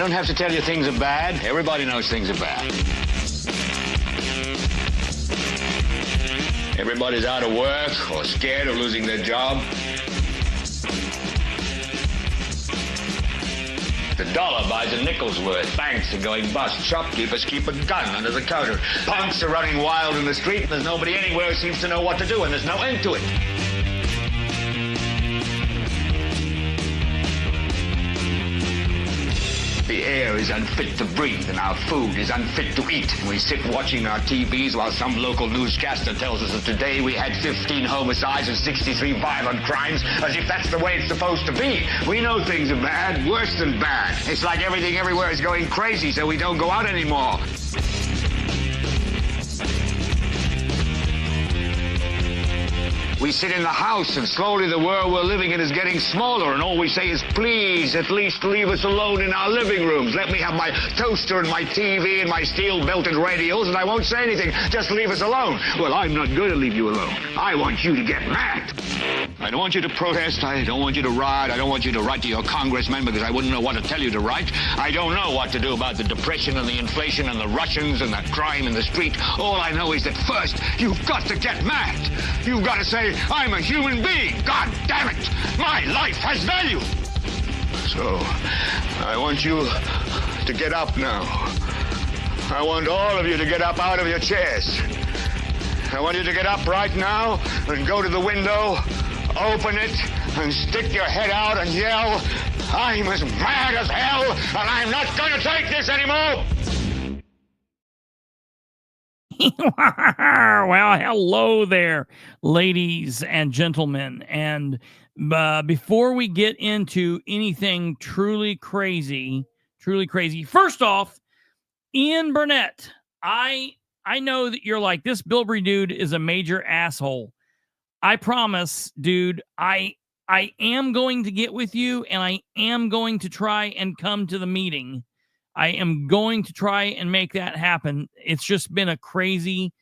don't have to tell you things are bad. Everybody knows things are bad. Everybody's out of work or scared of losing their job. The dollar buys a nickel's worth. Banks are going bust. Shopkeepers keep a gun under the counter. Punks are running wild in the street, and there's nobody anywhere who seems to know what to do, and there's no end to it. The air is unfit to breathe, and our food is unfit to eat. We sit watching our TVs while some local newscaster tells us that today we had 15 homicides and 63 violent crimes, as if that's the way it's supposed to be. We know things are bad, worse than bad. It's like everything everywhere is going crazy, so we don't go out anymore. We sit in the house, and slowly the world we're living in is getting smaller, and all we say is, please, at least leave us alone in our living rooms. Let me have my toaster and my TV and my steel-belted radios, and I won't say anything. Just leave us alone. Well, I'm not going to leave you alone. I want you to get mad. I don't want you to protest. I don't want you to riot. I don't want you to write to your congressman, because I wouldn't know what to tell you to write. I don't know what to do about the depression and the inflation and the Russians and the crime in the street. All I know is that first, you've got to get mad. You've got to say, I'm a human being. God damn it. My life has value. So, I want you to get up now. I want all of you to get up out of your chairs. I want you to get up right now and go to the window, open it, and stick your head out and yell, I'm as mad as hell, and I'm not going to take this anymore. Well, hello there, ladies and gentlemen. And before we get into anything truly crazy, first off, Ian Burnett, I know that you're like, this Bilbrey dude is a major asshole. I promise, dude, I am going to get with you, and I am going to try and come to the meeting. I am going to try and make that happen. It's just been a crazy,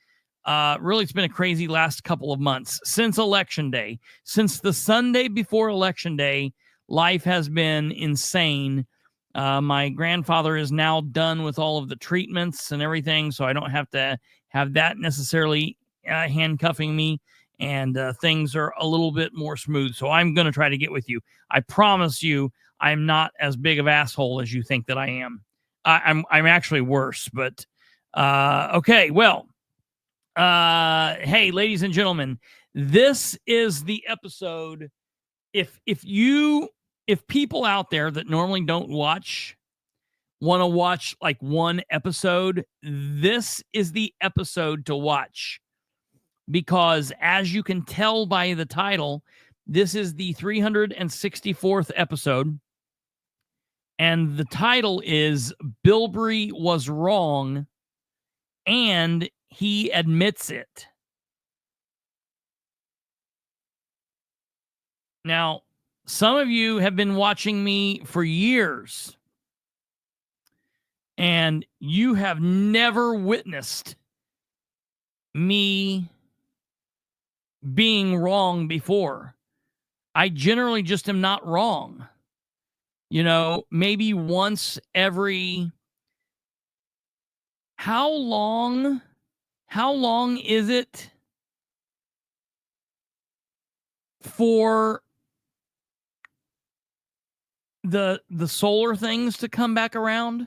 it's been a crazy last couple of months since Election Day. Since the Sunday before Election Day, life has been insane. My grandfather is now done with all of the treatments and everything, so I don't have to have that necessarily handcuffing me, and things are a little bit more smooth. So I'm going to try to get with you. I promise you, I'm not as big of an asshole as you think that I am. I'm actually worse, but okay. Well, hey, ladies and gentlemen, this is the episode. If people out there that normally don't want to watch like one episode, this is the episode to watch, because as you can tell by the title, this is the 364th episode. And the title is Bilbrey Was Wrong, and he admits it. Now, some of you have been watching me for years, and you have never witnessed me being wrong before. I generally just am not wrong. You know, maybe once every, how long is it for the solar things to come back around?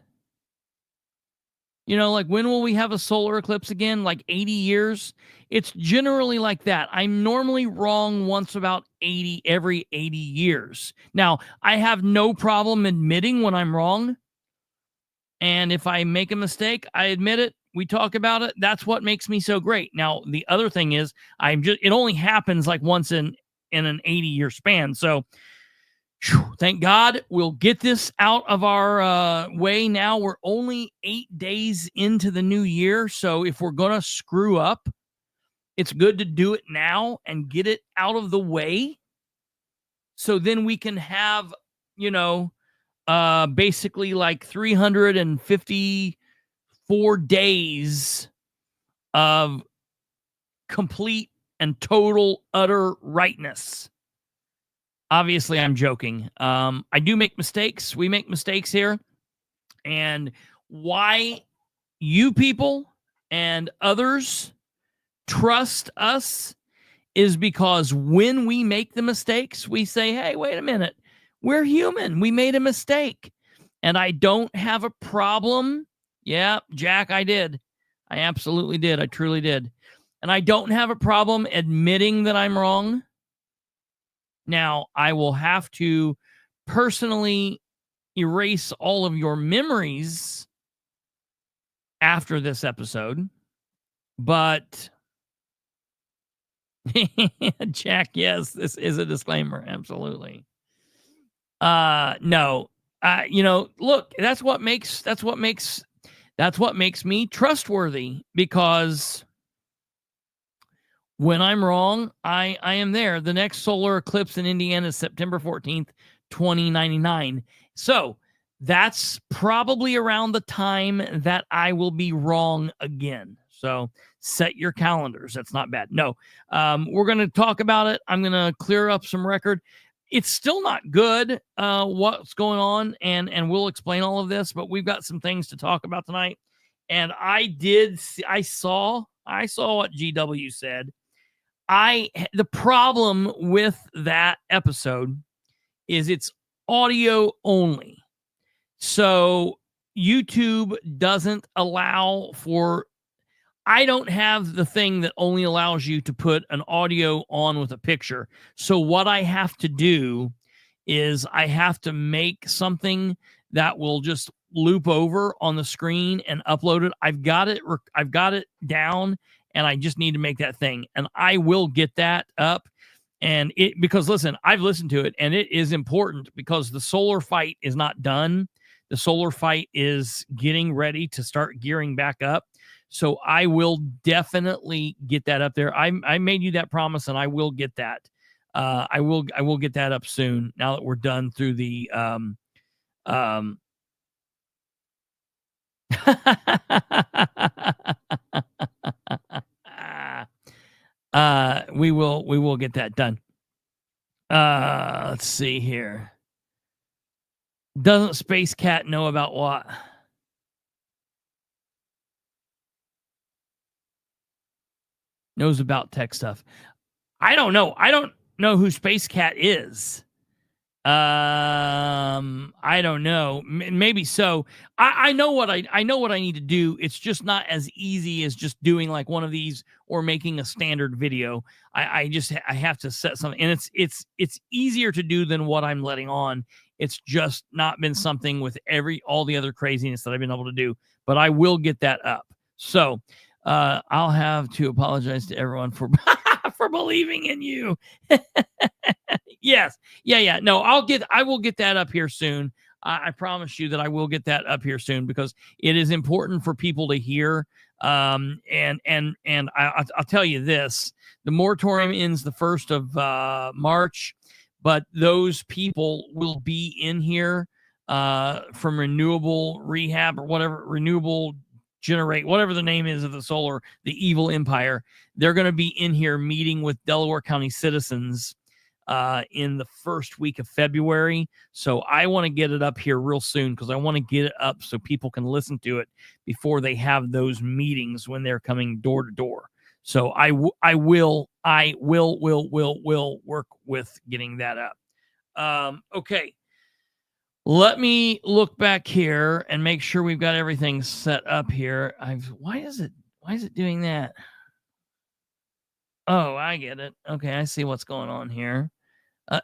You know, like, when will we have a solar eclipse again? Like 80 years? It's generally like that. I'm normally wrong once about every 80 years. Now, I have no problem admitting when I'm wrong. And if I make a mistake, I admit it. We talk about it. That's what makes me so great. Now, the other thing is, it only happens like once in an 80-year span. So, thank God we'll get this out of our way now. We're only 8 days into the new year. So if we're going to screw up, it's good to do it now and get it out of the way. So then we can have, basically like 354 days of complete and total utter rightness. Obviously, I'm joking. I do make mistakes. We make mistakes here. And why you people and others trust us is because when we make the mistakes, we say, hey, wait a minute, we're human. We made a mistake. And I don't have a problem. Yeah, Jack, I did. I absolutely did. I truly did. And I don't have a problem admitting that I'm wrong. Now, I will have to personally erase all of your memories after this episode. But Jack, yes, this is a disclaimer. Absolutely. No. Look, that's what makes me trustworthy, because when I'm wrong, I am there. The next solar eclipse in Indiana is September 14th, 2099. So that's probably around the time that I will be wrong again. So set your calendars. That's not bad. No, we're going to talk about it. I'm going to clear up some record. It's still not good, what's going on, and we'll explain all of this, but we've got some things to talk about tonight. And I saw what GW said. The problem with that episode is it's audio only. So YouTube doesn't allow for, I don't have the thing that only allows you to put an audio on with a picture. So what I have to do is I have to make something that will just loop over on the screen and upload it. I've got it down, and I just need to make that thing, and I will get that up. And because listen, I've listened to it, and it is important because the solar fight is not done. The solar fight is getting ready to start gearing back up. So I will definitely get that up there. I made you that promise, and I will get that. I will get that up soon. Now that we're done through the we will get that done. Let's see here. Doesn't Space Cat know about what? Knows about tech stuff. I don't know. I don't know who Space Cat is. I don't know. Maybe so. I know what I know what I need to do. It's just not as easy as just doing like one of these or making a standard video. I have to set something, and it's easier to do than what I'm letting on. It's just not been something with all the other craziness that I've been able to do, but I will get that up. So I'll have to apologize to everyone for for believing in you. Yes. Yeah. No, I will get that up here soon. I promise you that I will get that up here soon, because it is important for people to hear. And I'll tell you this: the moratorium ends the 1st of March, but those people will be in here from renewable rehab or whatever, renewable generate, whatever the name is of the solar, the evil empire. They're going to be in here meeting with Delaware County citizens in the first week of February. So I want to get it up here real soon, because I want to get it up so people can listen to it before they have those meetings when they're coming door to door. So I will work with getting that up. Okay. Let me look back here and make sure we've got everything set up here. Why is it doing that? Oh, I get it. Okay, I see what's going on here.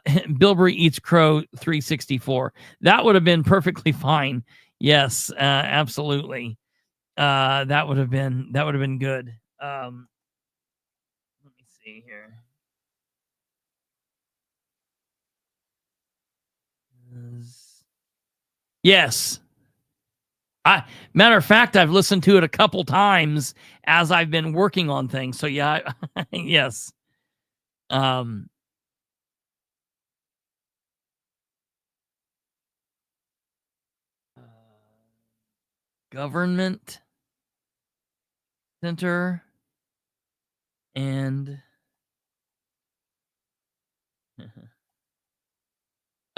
Bilbrey Eats Crow 364. That would have been perfectly fine. Yes, absolutely. That would have been good. Let me see here. Yes. Matter of fact, I've listened to it a couple times as I've been working on things. So yeah, yes. Government center and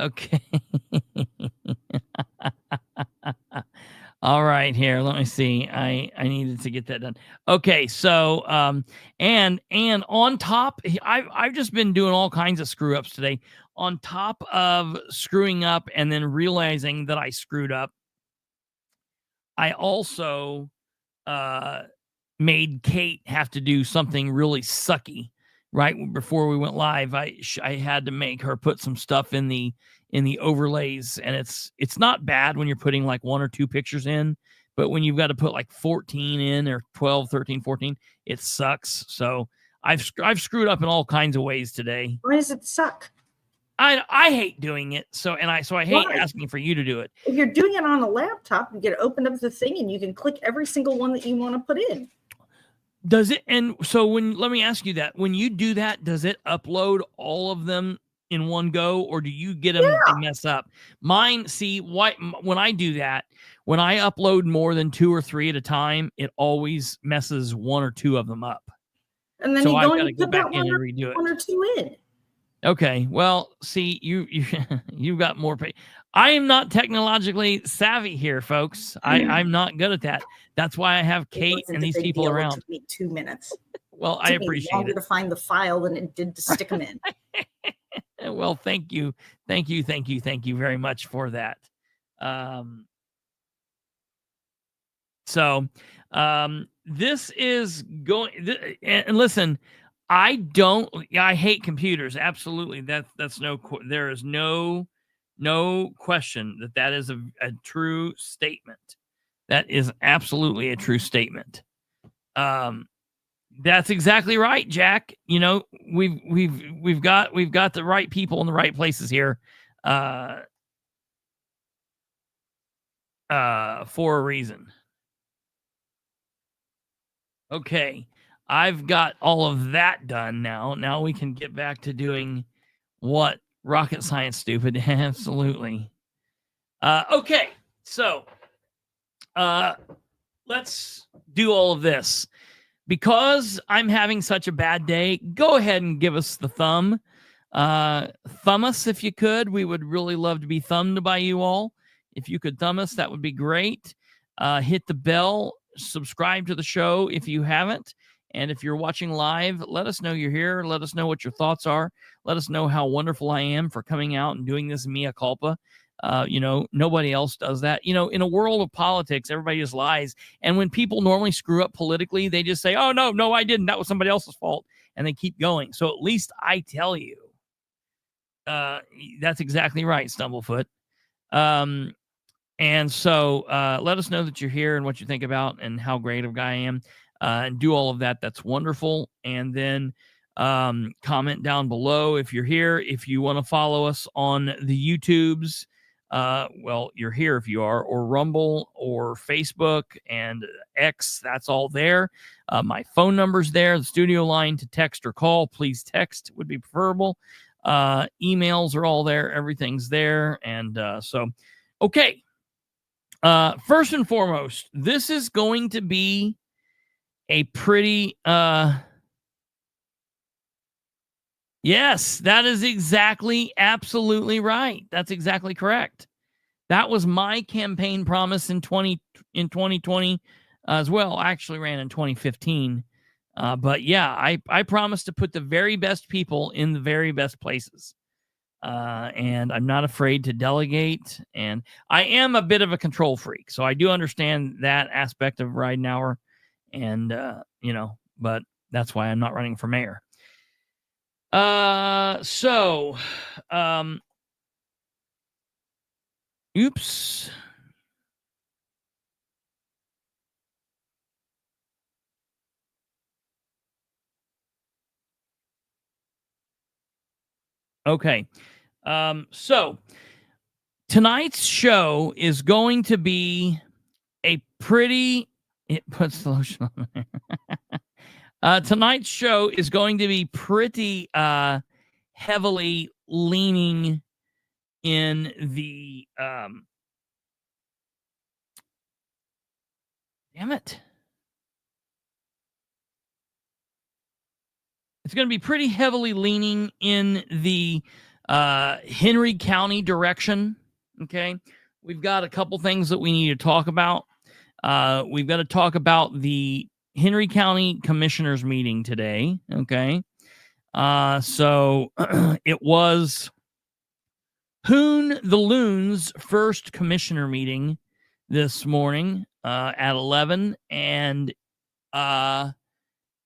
okay. All right, here. Let me see. I needed to get that done. Okay, so and on top, I've just been doing all kinds of screw ups today. On top of screwing up and then realizing that I screwed up, I also made Kate have to do something really sucky right before we went live. I had to make her put some stuff in the overlays, and it's not bad when you're putting like 1 or 2 pictures in, but when you've got to put like 14 in or 12, 13, 14, it sucks. So I've screwed up in all kinds of ways today. Why does it suck? I hate doing it. So I hate asking for you to do it. If you're doing it on a laptop, you get to open up the thing and you can click every single one that you want to put in. Does it? And so let me ask you that, when you do that, does it upload all of them in one go, or do you get them to mess up? Mine, when I do that, when I upload more than 2 or 3 at a time, it always messes 1 or 2 of them up. And then so you I've go got to and go put back that in one and redo it. 1 or 2 in. Okay, well, see, you've got more pay. I am not technologically savvy here, folks. I'm not good at that. That's why I have Kate and these people around. It took me 2 minutes. Well, I appreciate it. Longer to find the file than it did to stick them in. Well, thank you very much for that. This is going, and listen, I hate computers. Absolutely. There is no question that is a true statement. That is absolutely a true statement. That's exactly right, Jack. You know, we've got the right people in the right places here, for a reason. Okay, I've got all of that done now. Now we can get back to doing what? Rocket science, stupid. Absolutely. Okay, so let's do all of this. Because I'm having such a bad day, go ahead and give us the thumb. Thumb us if you could. We would really love to be thumbed by you all. If you could thumb us, that would be great. Hit the bell. Subscribe to the show if you haven't. And if you're watching live, let us know you're here. Let us know what your thoughts are. Let us know how wonderful I am for coming out and doing this mea culpa. Nobody else does that. In a world of politics, everybody just lies. And when people normally screw up politically, they just say, oh, no, I didn't. That was somebody else's fault. And they keep going. So at least I tell you, that's exactly right, Stumblefoot. And so let us know that you're here and what you think about and how great of a guy I am. And do all of that. That's wonderful. And then comment down below if you're here. If you want to follow us on the YouTubes, well, you're here if you are, or Rumble or Facebook and X, that's all there. My phone number's there, the studio line to text or call. Please text would be preferable. Emails are all there. Everything's there. And okay. First and foremost, this is going to be a pretty, yes, that is absolutely right. That's exactly correct. That was my campaign promise in 2020 as well. I actually ran in 2015. But yeah, I promised to put the very best people in the very best places. And I'm not afraid to delegate. And I am a bit of a control freak. So I do understand that aspect of Ridenhour. And, but that's why I'm not running for mayor. Oops. Okay. So tonight's show is going to be a pretty, it puts the lotion on there. Tonight's show is going to be pretty heavily leaning in the damn it. It's going to be pretty heavily leaning in the Henry County direction. Okay. We've got a couple things that we need to talk about. We've got to talk about the Henry County Commissioners meeting today. Okay. So it was Hoon the Loon's first commissioner meeting this morning at 11, and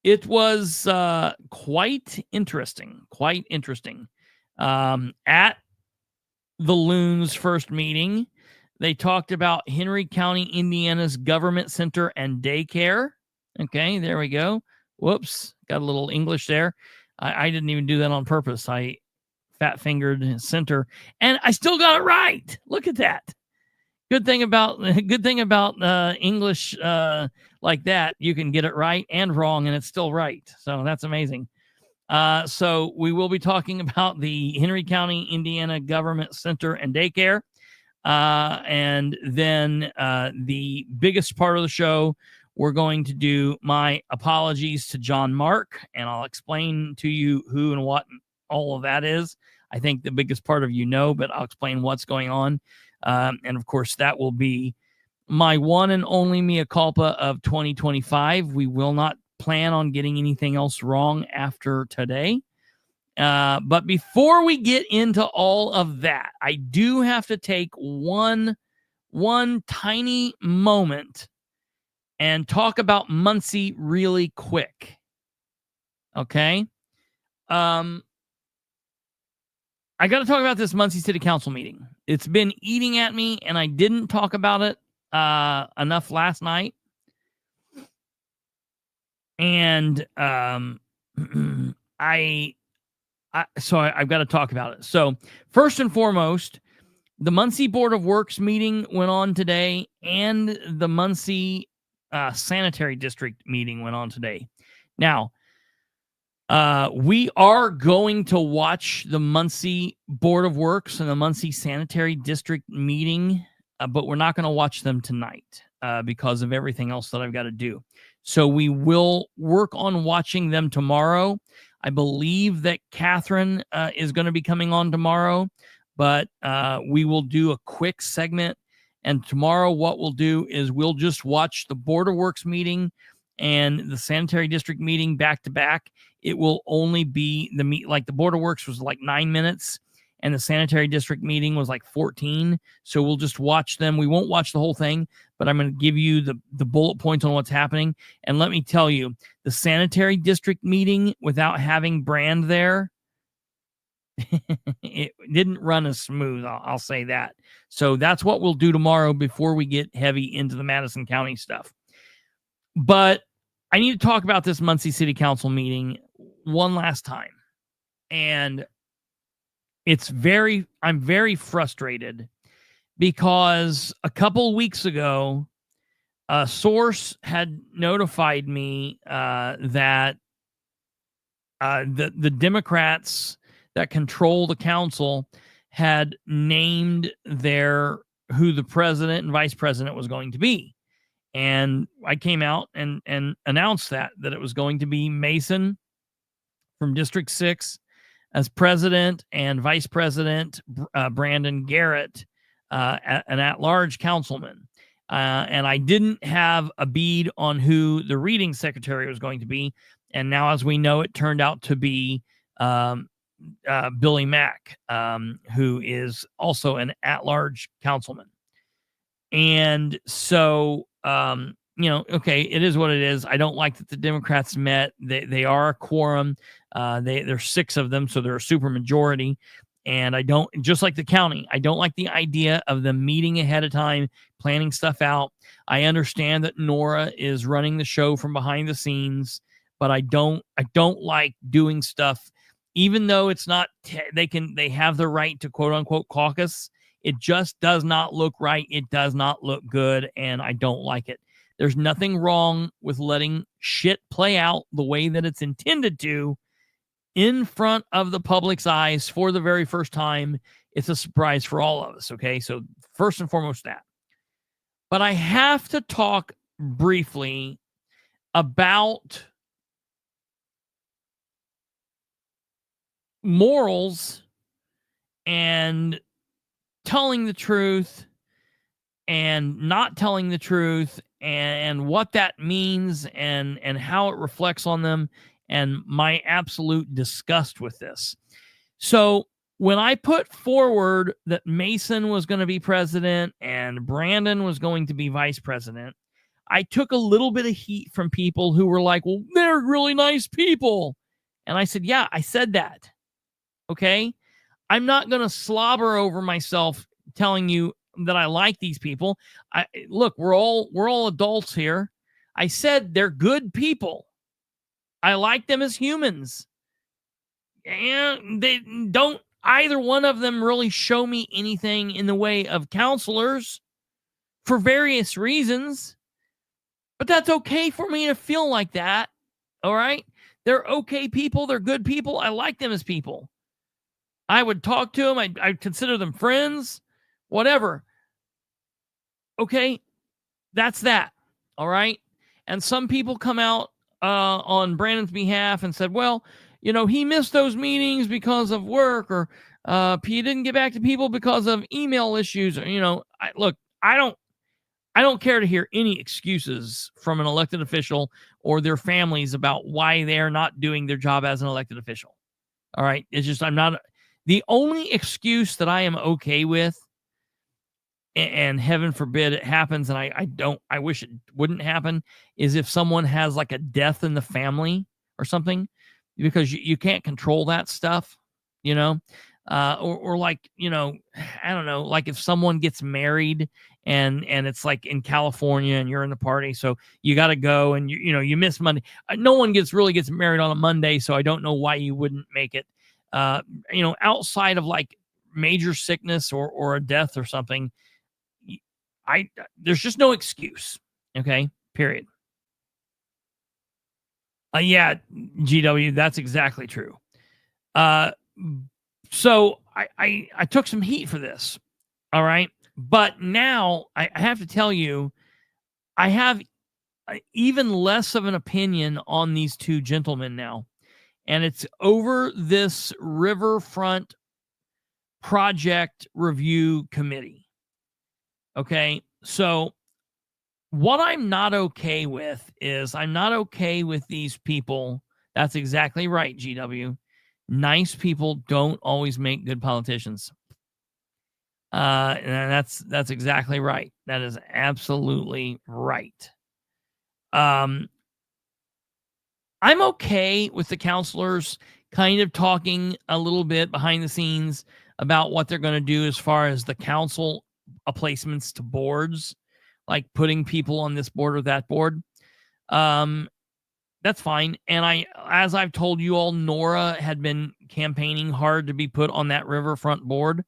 it was quite interesting. At the Loon's first meeting, they talked about Henry County, Indiana's government center and daycare. Okay, there we go. Whoops, got a little English there. I didn't even do that on purpose. I fat-fingered center, and I still got it right. Look at that. Good thing about English like that, you can get it right and wrong, and it's still right. So that's amazing. So we will be talking about the Henry County, Indiana Government Center and Daycare. And then the biggest part of the show, we're going to do my apologies to John Mark, and I'll explain to you who and what all of that is. I think the biggest part of you know, but I'll explain what's going on. And of course, that will be my one and only mea culpa of 2025. We will not plan on getting anything else wrong after today. But before we get into all of that, I do have to take one tiny moment and talk about Muncie really quick. Okay? I got to talk about this Muncie City Council meeting. It's been eating at me, and I didn't talk about it enough last night. And so I've got to talk about it. So first and foremost, the Muncie Board of Works meeting went on today, and the Muncie Sanitary District meeting went on today. Now, we are going to watch the Muncie Board of Works and the Muncie Sanitary District meeting, but we're not going to watch them tonight because of everything else that I've got to do. So we will work on watching them tomorrow. I believe that Catherine is going to be coming on tomorrow, but we will do a quick segment. And tomorrow what we'll do is we'll just watch the Board of Works meeting and the Sanitary District meeting back to back. It will only be like the Board of Works was like 9 minutes and the Sanitary District meeting was like 14. So we'll just watch them. We won't watch the whole thing, but I'm going to give you the bullet points on what's happening. And let me tell you, the Sanitary District meeting without having Brand there, it didn't run as smooth. I'll say that. So that's what we'll do tomorrow before we get heavy into the Madison County stuff. But I need to talk about this Muncie City Council meeting one last time. And I'm very frustrated because a couple weeks ago, a source had notified me that the Democrats that control the council had named who the president and vice president was going to be. And I came out and announced that it was going to be Mason from District 6 as president and vice president Brandon Garrett, an at-large councilman. And I didn't have a bead on who the reading secretary was going to be. And now, as we know, it turned out to be Billy Mack, who is also an at-large councilman. And so, okay, it is what it is. I don't like that the Democrats met. They are a quorum. There's 6 of them, so they're a super majority. And I don't, just like the county, I don't like the idea of them meeting ahead of time, planning stuff out. I understand that Nora is running the show from behind the scenes, but I don't like doing stuff, even though it's not, they have the right to quote unquote caucus. It just does not look right. It does not look good. And I don't like it. There's nothing wrong with letting shit play out the way that it's intended to in front of the public's eyes for the very first time. It's a surprise for all of us. Okay. So first and foremost that, but I have to talk briefly about morals and telling the truth and not telling the truth and what that means and how it reflects on them and my absolute disgust with this. So when I put forward that Mason was going to be president and Brandon was going to be vice president, I took a little bit of heat from people who were like, well, they're really nice people. And I said, yeah, I said that. Okay. I'm not going to slobber over myself telling you that I like these people. Look, we're all adults here. I said they're good people. I like them as humans. And they don't, either one of them really show me anything in the way of counselors for various reasons. But that's okay for me to feel like that. All right. They're okay people. They're good people. I like them as people. I would talk to them. I'd consider them friends, whatever. Okay. That's that. All right. And some people come out on Brandon's behalf and said, well, you know, he missed those meetings because of work, or he didn't get back to people because of email issues. Or, you know, I don't care to hear any excuses from an elected official or their families about why they're not doing their job as an elected official. All right. It's just, the only excuse that I am okay with, and heaven forbid it happens, and I wish it wouldn't happen, is if someone has like a death in the family or something, because you can't control that stuff, you know, or like, you know, I don't know, like if someone gets married and it's like in California and you're in the party, so you got to go and you miss Monday. No one really gets married on a Monday, so I don't know why you wouldn't make it. Outside of like major sickness or a death or something, there's just no excuse. Okay, period. Yeah, GW, that's exactly true. So I took some heat for this. All right. But now I have to tell you, I have even less of an opinion on these two gentlemen now. And it's over this Riverfront Project Review Committee. Okay. So what I'm not okay with is I'm not okay with these people. That's exactly right, GW. Nice people don't always make good politicians. And that's exactly right. That is absolutely right. I'm okay with the counselors kind of talking a little bit behind the scenes about what they're going to do as far as the council placements to boards, like putting people on this board or that board. That's fine. And as I've told you all, Nora had been campaigning hard to be put on that Riverfront board.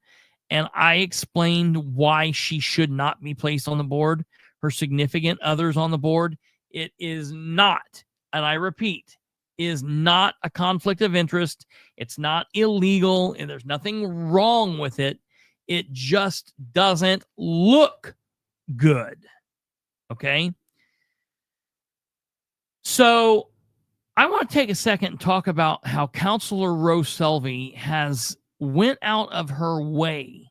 And I explained why she should not be placed on the board. Her significant others on the board. It is not, and I repeat, is not a conflict of interest. It's not illegal, and there's nothing wrong with it. It just doesn't look good. Okay? So I want to take a second and talk about how Councilor Rose Selvey has went out of her way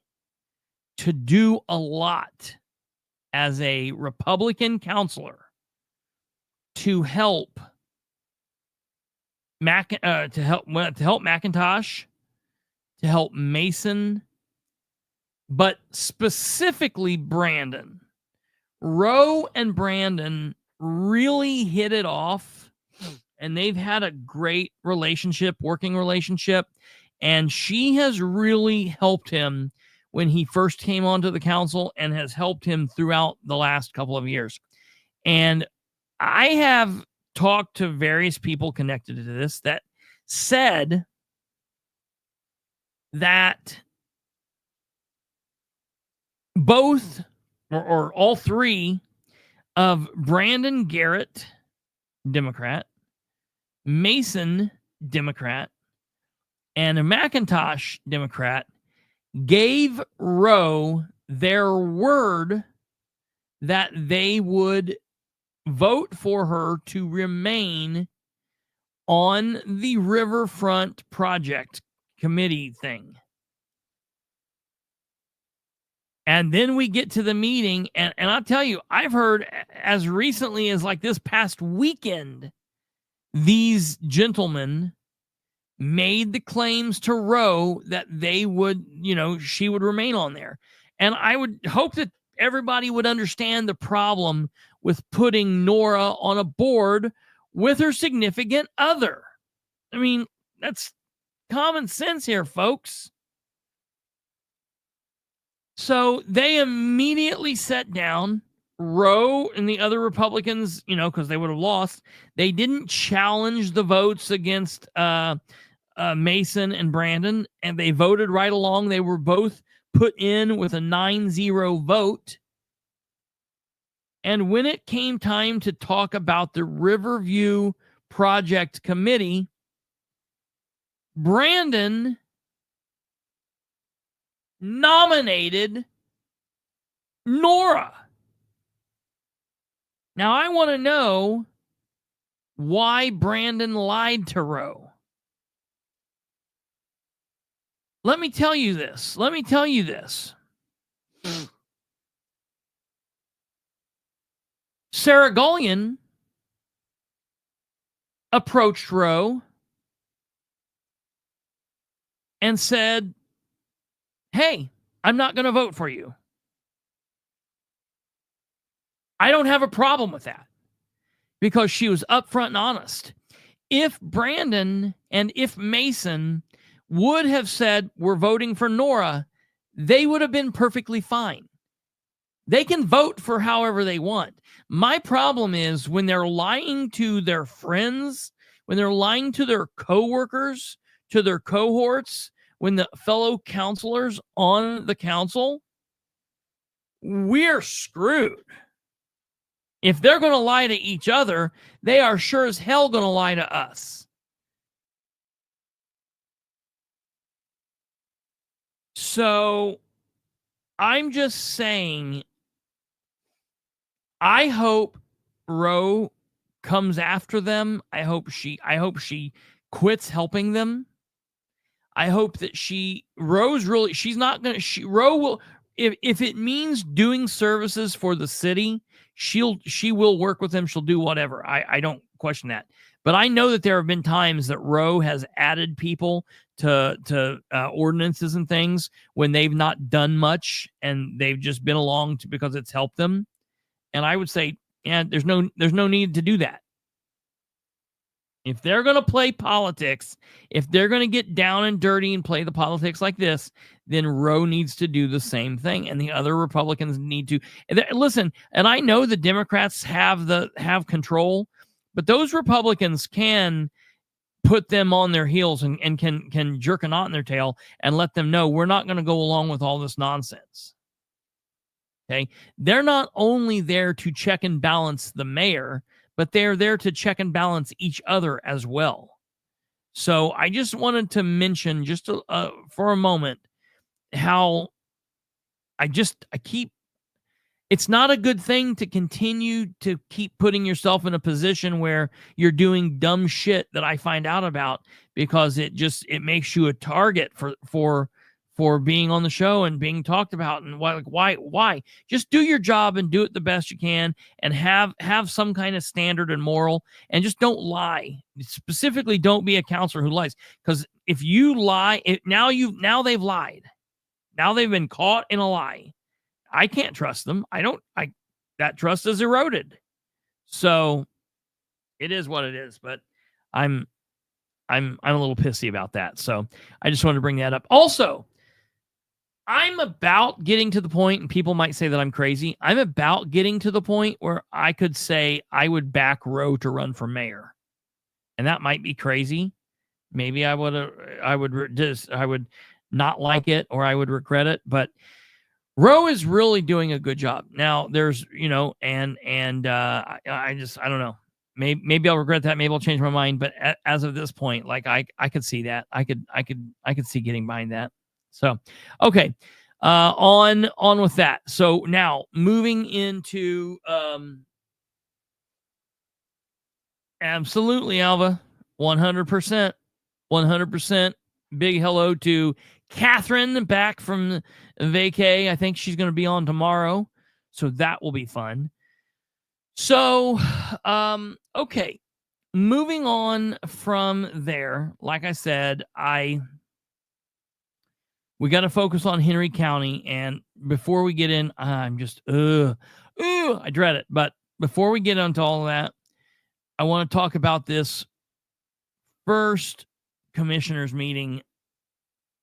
to do a lot as a Republican counselor to help McIntosh, to help Mason, but specifically Brandon. Roe and Brandon really hit it off, and they've had a great working relationship, and she has really helped him when he first came onto the council and has helped him throughout the last couple of years. And I have talked to various people connected to this that said that both or all three of Brandon Garrett, Democrat, Mason, Democrat, and McIntosh, Democrat, gave Roe their word that they would vote for her to remain on the Riverfront Project Committee thing. And then we get to the meeting, and I'll tell you, I've heard as recently as like this past weekend, these gentlemen made the claims to Roe that they would, she would remain on there. And I would hope that everybody would understand the problem with putting Nora on a board with her significant other. I mean, that's common sense here, folks. So they immediately set down Roe and the other Republicans, because they would have lost. They didn't challenge the votes against Mason and Brandon, and they voted right along. They were both put in with a 9-0 vote. And when it came time to talk about the Riverview Project Committee, Brandon nominated Nora. Now, I want to know why Brandon lied to Roe. Let me tell you this. Sarah Gullion approached Roe and said, hey, I'm not going to vote for you. I don't have a problem with that, because she was upfront and honest. If Brandon and if Mason would have said, we're voting for Nora, they would have been perfectly fine. They can vote for however they want. My problem is when they're lying to their friends, when they're lying to their coworkers, to their cohorts, when the fellow counselors on the council, we're screwed. If they're going to lie to each other, they are sure as hell going to lie to us. So I'm just saying, I hope Roe comes after them. I hope she quits helping them. I hope that Roe will, if it means doing services for the city, she will work with them. She'll do whatever. I don't question that. But I know that there have been times that Roe has added people to ordinances and things when they've not done much and they've just been along because it's helped them. And I would say, there's no need to do that. If they're going to play politics, if they're going to get down and dirty and play the politics like this, then Roe needs to do the same thing, and the other Republicans need to listen. And I know the Democrats have control, but those Republicans can put them on their heels and can jerk a knot in their tail and let them know we're not going to go along with all this nonsense. Okay, they're not only there to check and balance the mayor, but they're there to check and balance each other as well. So I just wanted to mention just for a moment how it's not a good thing to continue to keep putting yourself in a position where you're doing dumb shit that I find out about, because it makes you a target for being on the show and being talked about. And why just do your job and do it the best you can, and have some kind of standard and moral, and just don't lie. Specifically, don't be a counselor who lies, because if you lie, now they've lied. Now they've been caught in a lie. I can't trust them. That trust is eroded. So it is what it is, but I'm a little pissy about that. So I just wanted to bring that up. Also, I'm about getting to the point, and people might say that I'm crazy. I'm about getting to the point where I could say I would back Roe to run for mayor. And that might be crazy. Maybe I would not like it, or I would regret it, but Roe is really doing a good job. Now there's, I don't know. Maybe I'll regret that. Maybe I'll change my mind. But as of this point, like I could see that. I could see getting behind that. So, okay, on with that. So now moving into, absolutely, Alva, 100%, big hello to Catherine back from vacay. I think she's going to be on tomorrow, so that will be fun. So, okay, moving on from there. Like I said, we got to focus on Henry County, and before we get in, I'm just I dread it. But before we get into all of that, I want to talk about this first commissioners meeting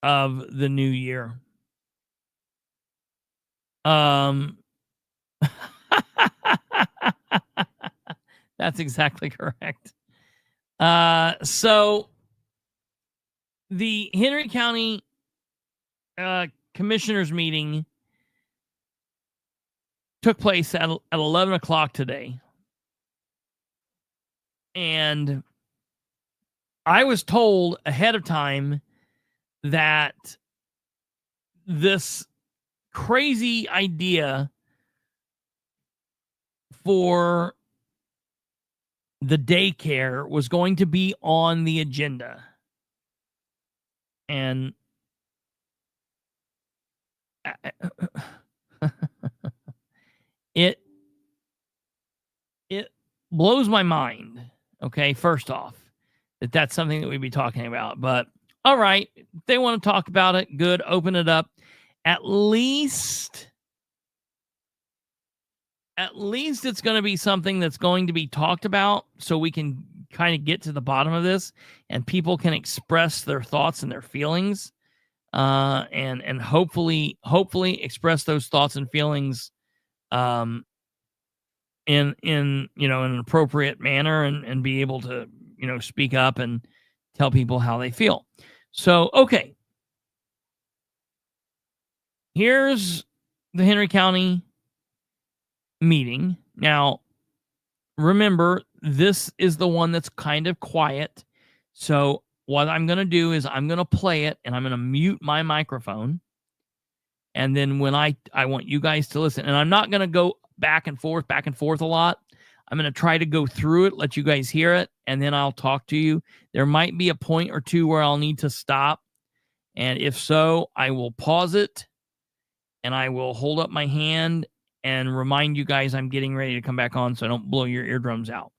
of the new year. That's exactly correct. So the Henry County commissioners meeting took place at 11 o'clock today. And I was told ahead of time that this crazy idea for the daycare was going to be on the agenda. And it blows my mind, okay, first off, that's something that we'd be talking about. But all right, if they want to talk about it, good, open it up. At least it's going to be something that's going to be talked about, so we can kind of get to the bottom of this and people can express their thoughts and their feelings, and hopefully express those thoughts and feelings in an appropriate manner, and be able to speak up and tell people how they feel. So okay, here's the Henry County meeting. Now, remember, this is the one that's kind of quiet. So what I'm going to do is I'm going to play it, and I'm going to mute my microphone. And then when I want you guys to listen, and I'm not going to go back and forth a lot. I'm going to try to go through it, let you guys hear it, and then I'll talk to you. There might be a point or two where I'll need to stop. And if so, I will pause it, and I will hold up my hand and remind you guys I'm getting ready to come back on, so I don't blow your eardrums out.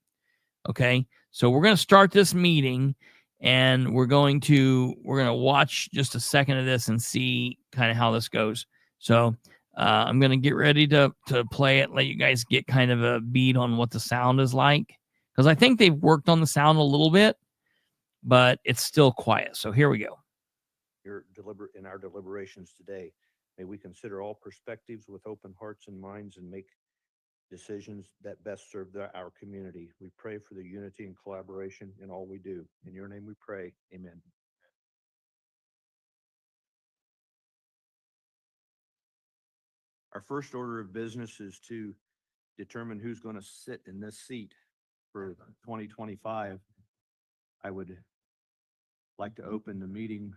Okay? So we're going to start this meeting, and we're going to watch just a second of this and see kind of how this goes. So I'm going to get ready to play it, let you guys get kind of a beat on what the sound is like, because I think they've worked on the sound a little bit, but it's still quiet. So here we go. In our deliberations today, may we consider all perspectives with open hearts and minds and make decisions that best serve our community. We pray for the unity and collaboration in all we do. In your name we pray. Amen. Our first order of business is to determine who's going to sit in this seat for 2025. I would like to open the meeting.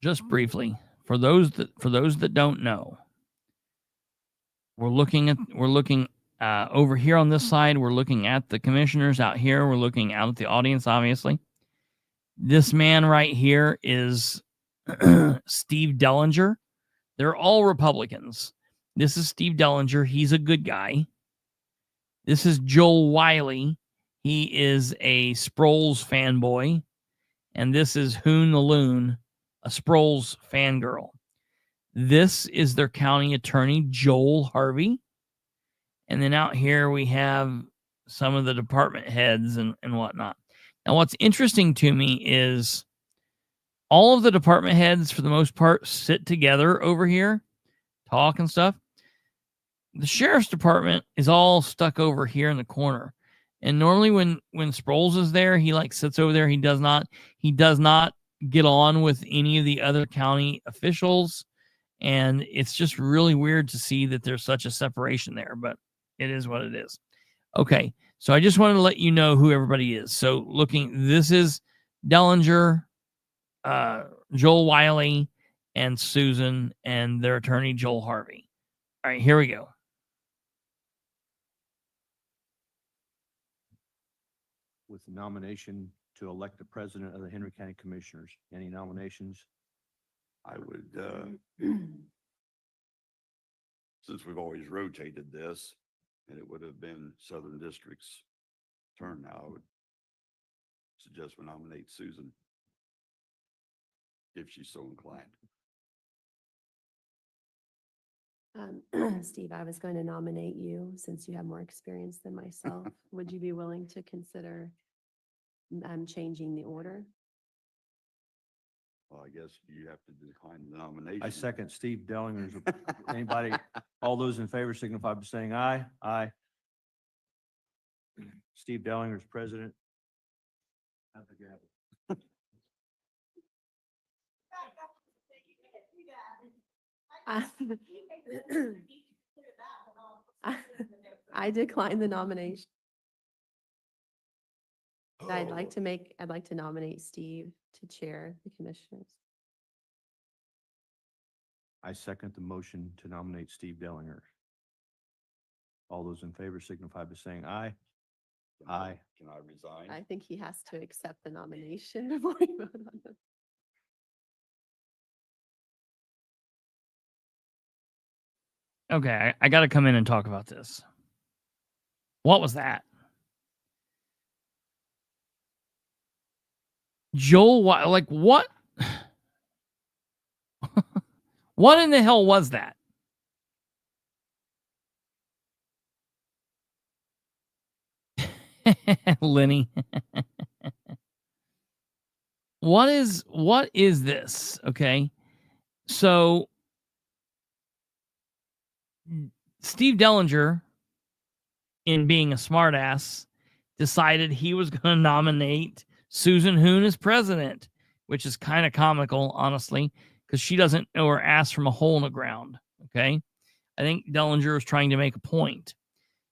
Just briefly, for those that don't know, we're looking over here on this side. We're looking at the commissioners out here. We're looking out at the audience, obviously. This man right here is Steve Dellinger. They're all Republicans. This is Steve Dellinger. He's a good guy. This is Joel Wiley. He is a Sproles fanboy. And this is Hoon the Loon, a Sproles fangirl. This is their county attorney, Joel Harvey. And then out here we have some of the department heads and whatnot. Now, what's interesting to me is all of the department heads, for the most part, sit together over here, talk and stuff. The sheriff's department is all stuck over here in the corner. And normally when Sproles is there, he sits over there. He does not get on with any of the other county officials. And it's just really weird to see that there's such a separation there, but it is what it is. Okay, so I just wanted to let you know who everybody is. So this is Dellinger, Joel Wiley, and Susan, and their attorney, Joel Harvey. All right, here we go. with the nomination to elect the president of the Henry County Commissioners. Any nominations? I would, since we've always rotated this, and it would have been Southern District's turn now, I would suggest we nominate Susan, if she's so inclined. Steve, I was going to nominate you since you have more experience than myself. Would you be willing to consider changing the order? Well, I guess you have to decline the nomination. I second Steve Dellinger's. Anybody, all those in favor signify by saying aye. Aye. Steve Dellinger's president. Have the gavel. I decline the nomination. I'd like to nominate Steve to chair the commissioners. I second the motion to nominate Steve Dellinger. All those in favor signify by saying aye. Aye. Can I resign? I think he has to accept the nomination before we vote on it. Okay, I got to come in and talk about this. What was that? Joel, like what? What in the hell was that? Lenny. What is this? Okay. So Steve Dellinger, in being a smartass, decided he was going to nominate Susan Hoon as president, which is kind of comical, honestly, because she doesn't know her ass from a hole in the ground. Okay. I think Dellinger was trying to make a point.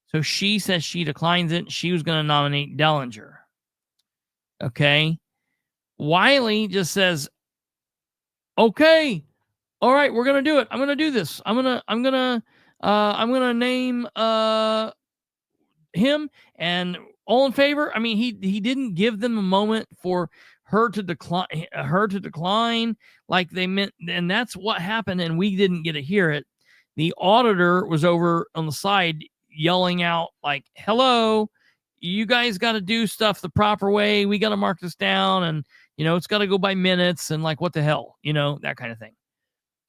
So she says she declines it. She was going to nominate Dellinger. Okay. Wiley just says, okay, all right, we're going to do it. I'm going to do this. I'm going to name him, and all in favor. I mean, he didn't give them a moment for her to decline like they meant. And that's what happened. And we didn't get to hear it. The auditor was over on the side yelling out like, hello, you guys got to do stuff the proper way. We got to mark this down. And, it's got to go by minutes and like, what the hell, that kind of thing.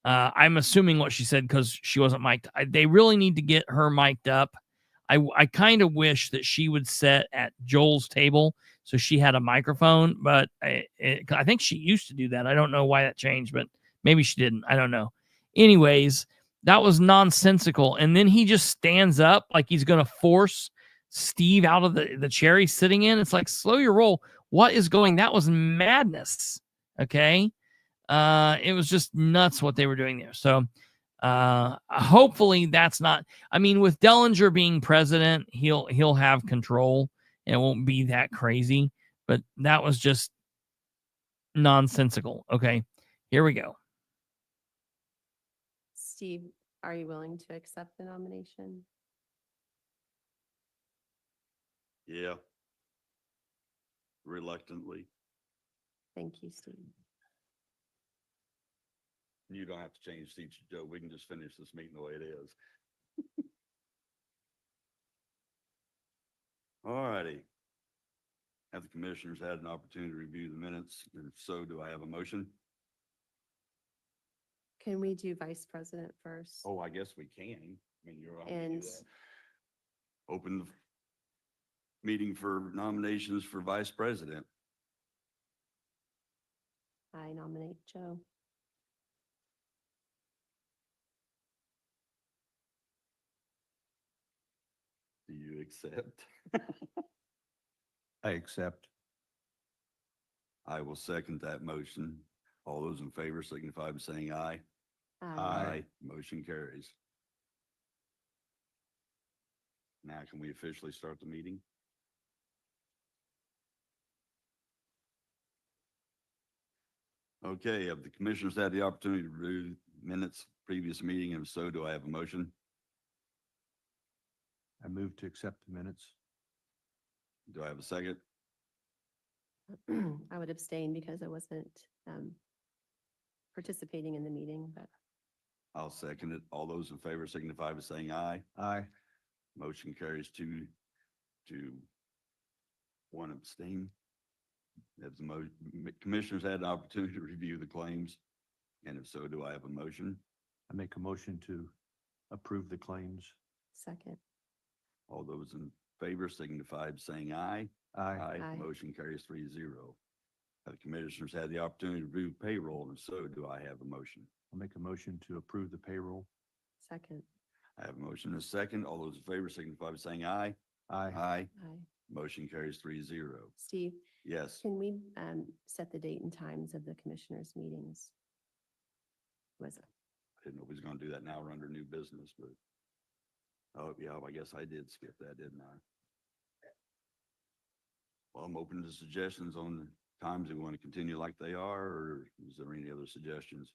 I'm assuming what she said because she wasn't mic'd. They really need to get her mic'd up. I kind of wish that she would sit at Joel's table so she had a microphone, but I think she used to do that. I don't know why that changed, but maybe she didn't. I don't know. Anyways, that was nonsensical. And then he just stands up like he's going to force Steve out of the chair he's sitting in. It's like, slow your roll. What is going? That was madness. Okay. It was just nuts what they were doing there. So hopefully that's not, I mean, with Dellinger being president, he'll have control and it won't be that crazy, but that was just nonsensical. Okay, here we go. Steve, are you willing to accept the nomination? Yeah. Reluctantly. Thank you, Steve. You don't have to change seats, Joe. We can just finish this meeting the way it is. All righty. Have the commissioners had an opportunity to review the minutes? If so, do I have a motion? Can we do vice president first? Oh, I guess we can. I mean, you're allowed to do And that. Open the meeting for nominations for vice president. I nominate Joe. Do you accept? I accept. I will second that motion. All those in favor signify by saying aye. Aye. Motion carries. Now can we officially start the meeting? Okay, have the commissioners had the opportunity to review minutes previous meeting? And if so, do I have a motion? I move to accept the minutes. Do I have a second? I would abstain because I wasn't participating in the meeting, but I'll second it. All those in favor signify by saying aye. Aye. Motion carries 2 to 1 abstain. As the commissioners had an opportunity to review the claims, and if so, do I have a motion? I make a motion to approve the claims. second. All those in favor signify by saying aye. Aye. Aye. Motion carries 3-0. Have the commissioners had the opportunity to review payroll, and if so, do I have a motion? I'll make a motion to approve the payroll. Second. I have a motion and a second. All those in favor signify by saying aye. Aye. Aye. Aye. Motion carries 3-0. Steve, Yes, can we set the date and times of the commissioners' meetings? Was it? I didn't know if we was gonna do that now. We're under new business, but. Oh, yeah, I guess I did skip that, didn't I? Well, I'm open to suggestions on the times we want to continue like they are, or is there any other suggestions?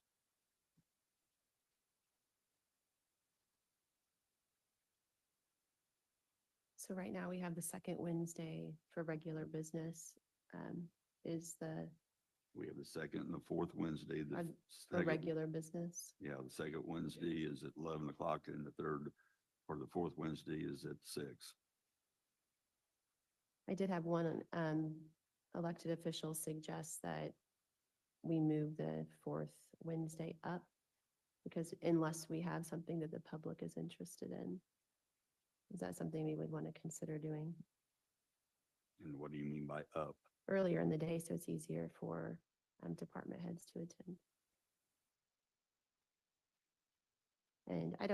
So right now we have the second Wednesday for regular business. Is the, We have the second and the fourth Wednesday. The Are- for second- regular business? Yeah, the second Wednesday is at 11 o'clock and the third, or the fourth Wednesday is at 6. I did have one elected official suggest that we move the fourth Wednesday up, because unless we have something that the public is interested in. Is that something we would want to consider doing And what do you mean by up? earlier in the day so it's easier for department heads to attend? And I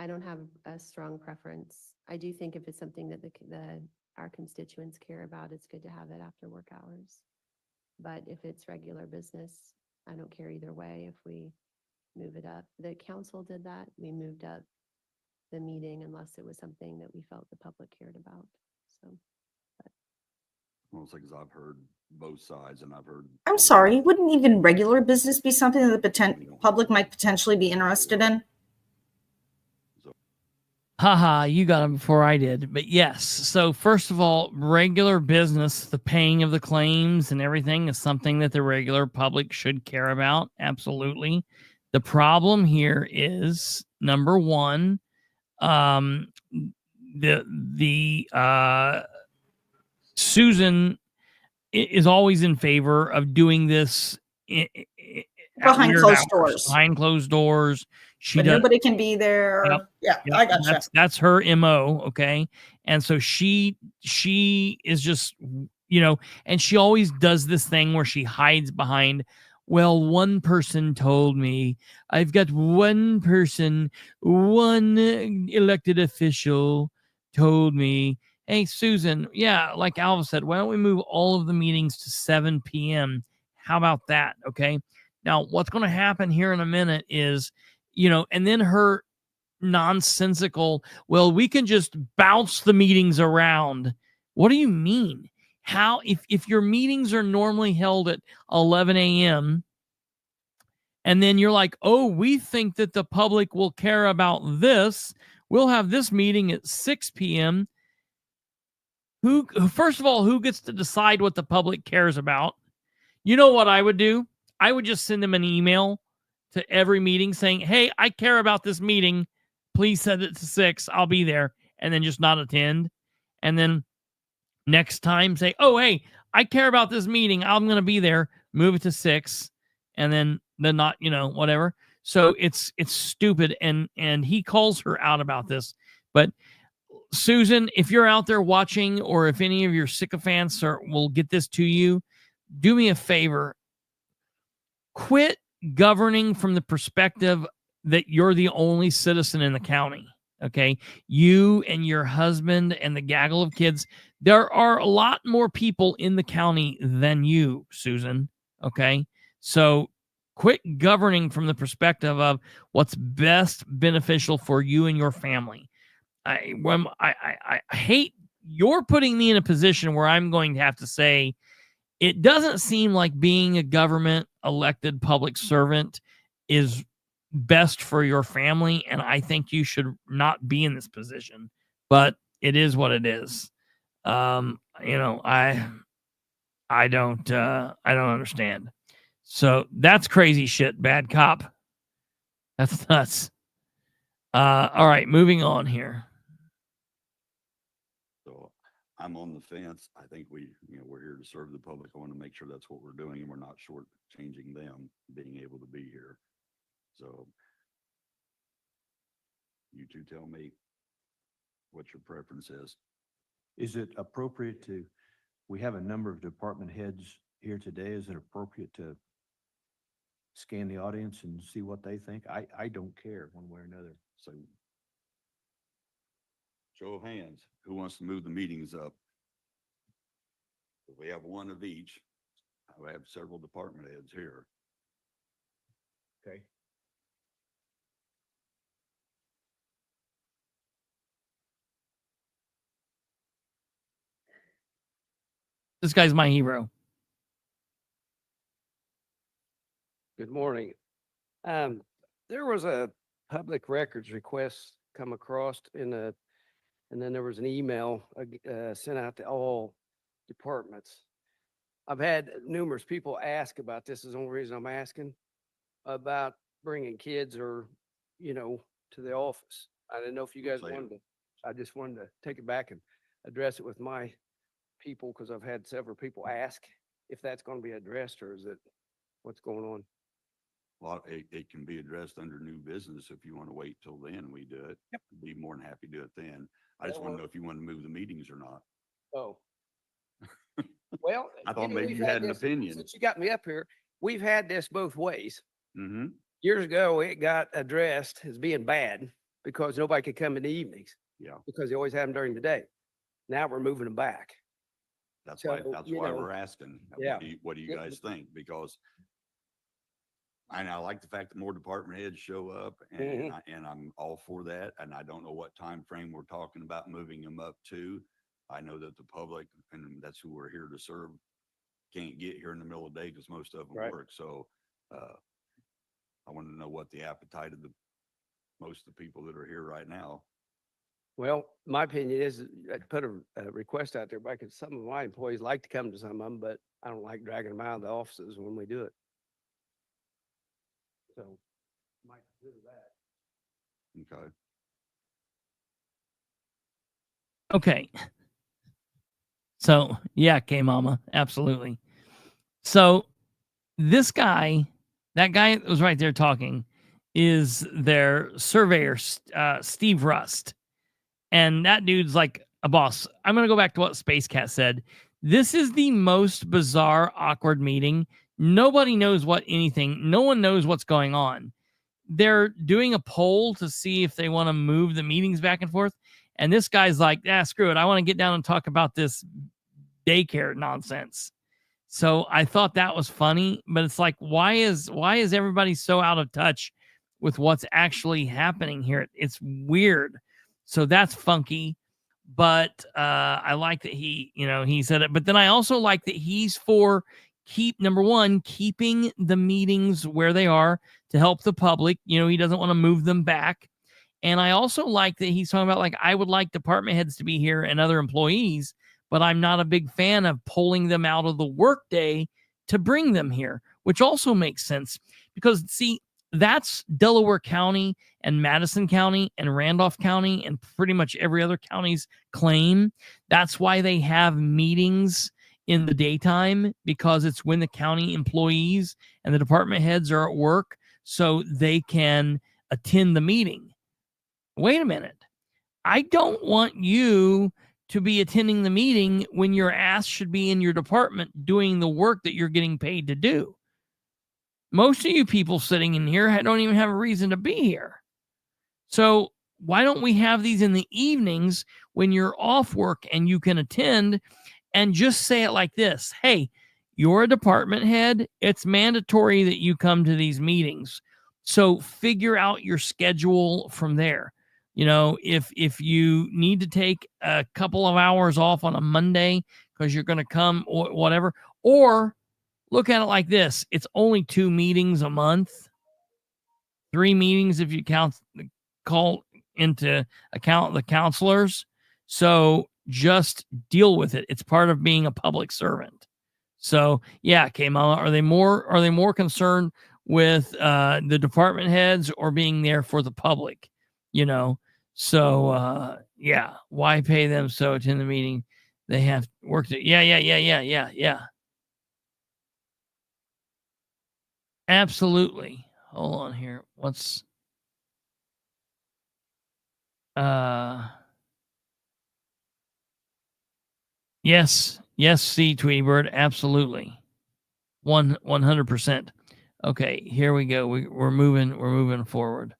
don't have a strong preference. I do think if it's something that our constituents care about, it's good to have it after work hours. But if it's regular business, I don't care either way if we move it up. The council did that. We moved up the meeting unless it was something that we felt the public cared about. So Mostly because I've heard both sides and I've heard. I'm sorry, wouldn't even regular business be something that the public might potentially be interested in? Haha, you got them before I did. But yes, so first of all, regular business, the paying of the claims and everything is something that the regular public should care about. Absolutely. The problem here is, number one, Susan is always in favor of doing this Behind weird closed hours, doors. behind closed doors. She But does. nobody can be there. Yep. Yeah, Yep, I gotcha. That's her MO. Okay. And so she is just, and she always does this thing where she hides behind, well, one person told me. I've got one person, one elected official told me. Hey, Susan, yeah, like Alva said, why don't we move all of the meetings to 7 p.m.? How about that? Okay. Now, what's going to happen here in a minute is, and then her nonsensical, well, we can just bounce the meetings around. What do you mean? How, if your meetings are normally held at 11 a.m. and then you're like, oh, we think that the public will care about this, we'll have this meeting at 6 p.m. First of all, who gets to decide what the public cares about? You know what I would do? I would just send them an email to every meeting saying, hey, I care about this meeting. Please set it to 6. I'll be there. And then just not attend. And then next time say, oh, hey, I care about this meeting. I'm going to be there. Move it to 6. And then not, whatever. So it's stupid. And he calls her out about this. But Susan, if you're out there watching, or if any of your sycophants will get this to you, do me a favor. Quit governing from the perspective that you're the only citizen in the county. Okay. You and your husband and the gaggle of kids. There are a lot more people in the county than you, Susan. Okay. So quit governing from the perspective of what's best beneficial for you and your family. I hate you're putting me in a position where I'm going to have to say, it doesn't seem like being a government elected public servant is best for your family. And I think you should not be in this position, but it is what it is. I don't understand. So that's crazy shit, bad cop. That's nuts. All right, moving on here. So I'm on the fence. I think we're here to serve the public. I want to make sure that's what we're doing and we're not shortchanging them being able to be here. So you two tell me what your preference is. Is it appropriate we have a number of department heads here today. Is it appropriate to scan the audience and see what they think? I don't care one way or another. So show of hands, who wants to move the meetings up? If we have one of each, I have several department heads here. Okay. This guy's my hero. Good morning. There was a public records request come across and then there was an email sent out to all departments. I've had numerous people ask about this. Is the only reason I'm asking about bringing kids or, to the office. I didn't know if you guys wanted to, I just wanted to take it back and address it with my people because I've had several people ask if that's going to be addressed or is it, what's going on? Well, it can be addressed under new business. If you want to wait till then, we do it. Yep. Be more than happy to do it then. I just want to know if you want to move the meetings or not. Oh. Well, I thought know, maybe we've you had an this- opinion. Since you got me up here, we've had this both ways. Mm-hmm. Years ago, it got addressed as being bad because nobody could come in the evenings Yeah, because they always have them during the day. Now we're moving them back. that's So, why we're asking. Yeah. What do you Yeah. guys think? Because I like the fact that more department heads show up Mhm. and I'm all for that. And I don't know what time frame we're talking about moving them up to. I know that the public, and that's who we're here to serve, can't get here in the middle of the day because most of them Right. work. So I want to know what the appetite of most of the people that are here right now. Well, my opinion is I'd put a request out there because some of my employees like to come to some of them, but I don't like dragging them out of the offices when we do it. So might consider that. Okay. Okay. So, yeah, K-Mama, absolutely. So, this guy, that guy that was right there talking, is their surveyor, Steve Rust. And that dude's like a boss. I'm going to go back to what Space Cat said. This is the most bizarre, awkward meeting. Nobody knows no one knows what's going on. They're doing a poll to see if they want to move the meetings back and forth. And this guy's like, screw it. I want to get down and talk about this daycare nonsense. So I thought that was funny, but it's like, why is everybody so out of touch with what's actually happening here? It's weird. So that's funky. But I like that he said it. But then I also like that he's for number one, keeping the meetings where they are to help the public. He doesn't want to move them back. And I also like that he's talking about, like, I would like department heads to be here and other employees, but I'm not a big fan of pulling them out of the workday to bring them here, which also makes sense because, see, that's Delaware County and Madison County and Randolph County and pretty much every other county's claim. That's why they have meetings in the daytime, because it's when the county employees and the department heads are at work, so they can attend the meeting. Wait a minute. I don't want you to be attending the meeting when your ass should be in your department doing the work that you're getting paid to do. Most of you people sitting in here don't even have a reason to be here. So why don't we have these in the evenings when you're off work and you can attend, and just say it like this? Hey, you're a department head. It's mandatory that you come to these meetings. So figure out your schedule from there. If you need to take a couple of hours off on a Monday because you're going to come or whatever, or look at it like this. It's only 2 meetings a month, 3 meetings if you call into account the counselors. So just deal with it. It's part of being a public servant. So yeah, Kamala, are they more concerned with the department heads or being there for the public? You know, so yeah, why pay them so attend the meeting? They have work to yeah. Absolutely. Hold on here. What's yes, C Tweebird, absolutely. 100%. Okay, here we go. We're moving forward.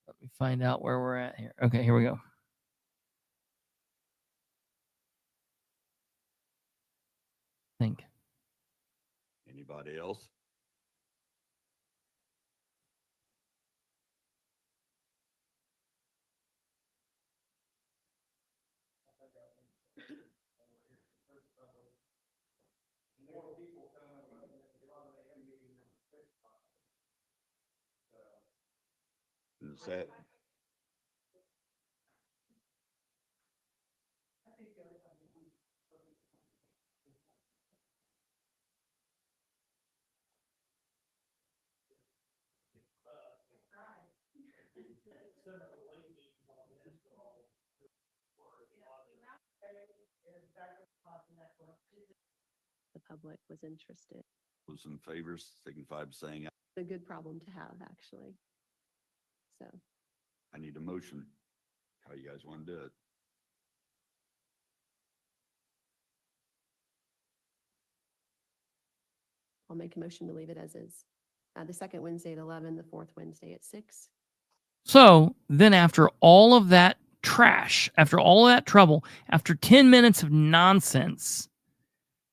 Let me find out where we're at here. Okay, here we go. Think. Anybody else? Is that? The public was interested. Those in favor signify by saying aye. A good problem to have, actually. So I need a motion. How you guys want to do it? I'll make a motion to leave it as is. The second Wednesday at 11, the fourth Wednesday at 6. So then after all of that trash, after all of that trouble, after 10 minutes of nonsense,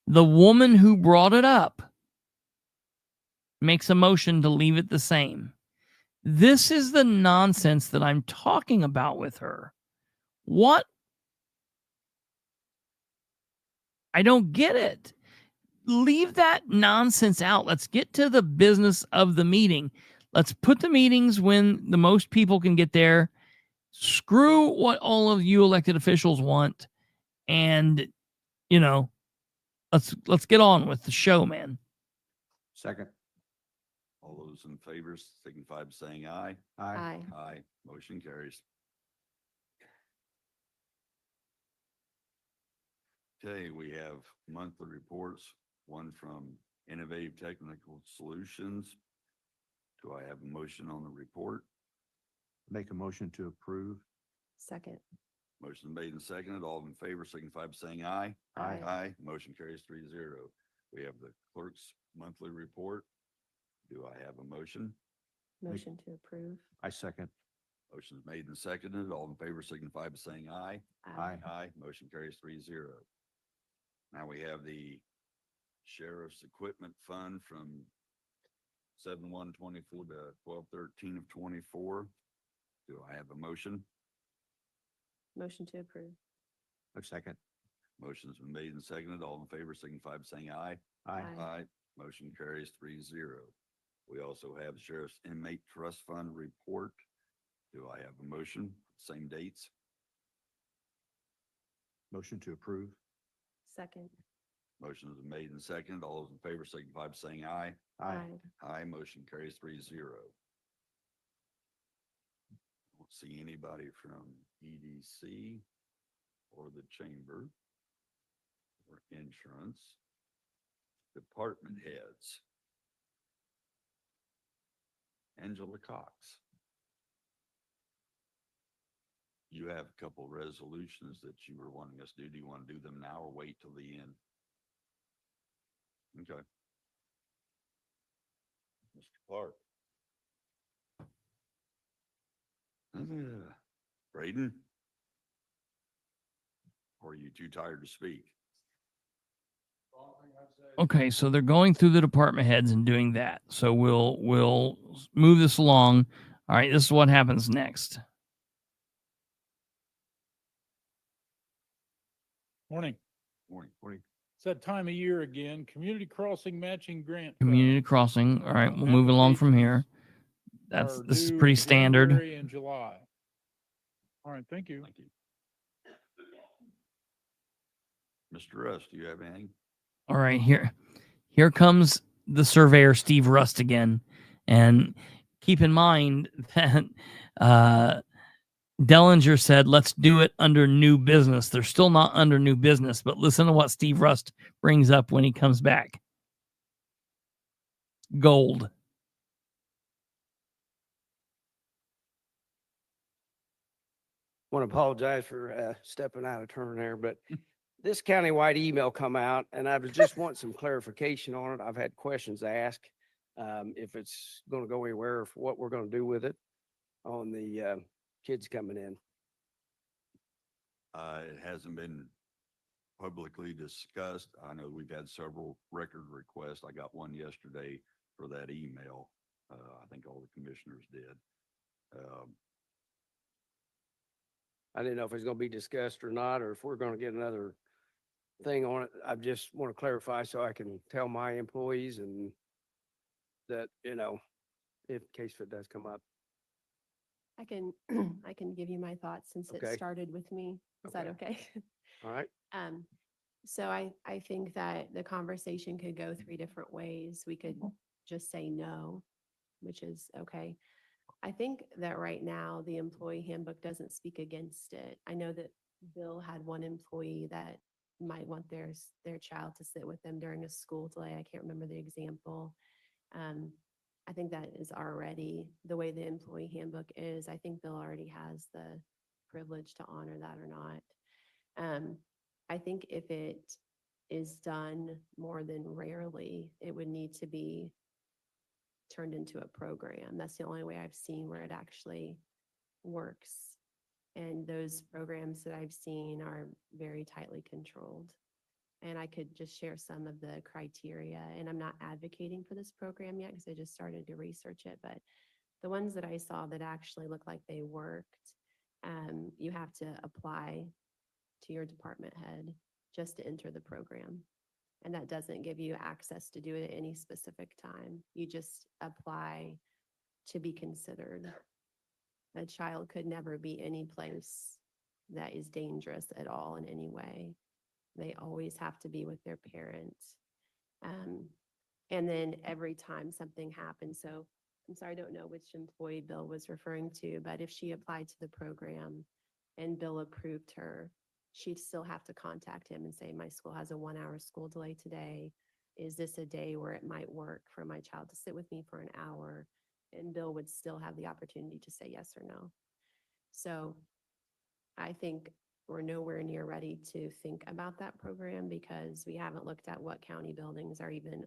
the woman who brought it up makes a motion to leave it the same. This is the nonsense that I'm talking about with her. What? I don't get it. Leave that nonsense out. Let's get to the business of the meeting. Let's put the meetings when the most people can get there. Screw what all of you elected officials want. And, you know, let's get on with the show, man. Second. All those in favor signify by saying aye. Aye. Aye. Motion carries. Okay, we have monthly reports, one from Innovative Technical Solutions. Do I have a motion on the report? Make a motion to approve. Second. Motion made and seconded. All in favor signify by saying aye. Aye. Aye. Motion carries 3-0. We have the clerk's monthly report. Do I have a motion? Motion to approve. I second. Motion is made and seconded. All in favor signify by saying aye. Aye. Aye. Motion carries 3-0. Now we have the Sheriff's Equipment Fund from 7/1/24 to 12/13/24. Do I have a motion? Motion to approve. A second. Motion's been made and seconded. All in favor signify by saying aye. Aye. Aye. Aye. Motion carries 3-0. We also have Sheriff's Inmate Trust Fund report. Do I have a motion? Same dates. Motion to approve. Second. Motion is made and seconded. All those in favor signify by saying aye. Aye. Aye. Motion carries 3-0. Don't see anybody from EDC or the chamber or insurance. Department heads. Angela Cox. You have a couple resolutions that you were wanting us to do. Do you want to do them now or wait till the end? Okay. Mr. Clark. Braden? Or are you too tired to speak? Okay, so they're going through the department heads and doing that. So we'll move this along. All right, this is what happens next. Morning. Morning. Morning. It's that time of year again. Community Crossing Matching Grant. Community crossing. All right, we'll move along from here. This is pretty standard. January and July. All right, thank you. Thank you. Mr. Russ, do you have anything? All right, here comes the surveyor Steve Rust again, and keep in mind that Dellinger said, "Let's do it under new business." They're still not under new business, but listen to what Steve Rust brings up when he comes back. Gold. Want to apologize for stepping out of turn there, but this countywide email come out and I was just want some clarification on it. I've had questions asked, if it's going to go anywhere, or what we're going to do with it on the kids coming in. It hasn't been publicly discussed. I know we've had several record requests. I got one yesterday for that email. I think all the commissioners did. I didn't know if it's going to be discussed or not, or if we're going to get another thing on it. I just want to clarify so I can tell my employees and that, you know, if case if it does come up. I can, I can give you my thoughts since it Okay. started with me. Is that okay? All right. So I think that the conversation could go 3 different ways. We could just say no, which is okay. I think that right now the employee handbook doesn't speak against it. I know that Bill had one employee that might want their child to sit with them during a school delay. I can't remember the example. I think that is already the way the employee handbook is. I think Bill already has the privilege to honor that or not. I think if it is done more than rarely, it would need to be turned into a program. That's the only way I've seen where it actually works. And those programs that I've seen are very tightly controlled. And I could just share some of the criteria. And I'm not advocating for this program yet because I just started to research it. But the ones that I saw that actually looked like they worked, you have to apply to your department head just to enter the program. And that doesn't give you access to do it at any specific time. You just apply to be considered. A child could never be any place that is dangerous at all in any way. They always have to be with their parents. And then every time something happens, so I'm sorry, I don't know which employee Bill was referring to, but if she applied to the program and Bill approved her, she'd still have to contact him and say, my school has a 1-hour school delay today. Is this a day where it might work for my child to sit with me for an hour? And Bill would still have the opportunity to say yes or no. So I think we're nowhere near ready to think about that program because we haven't looked at what county buildings are even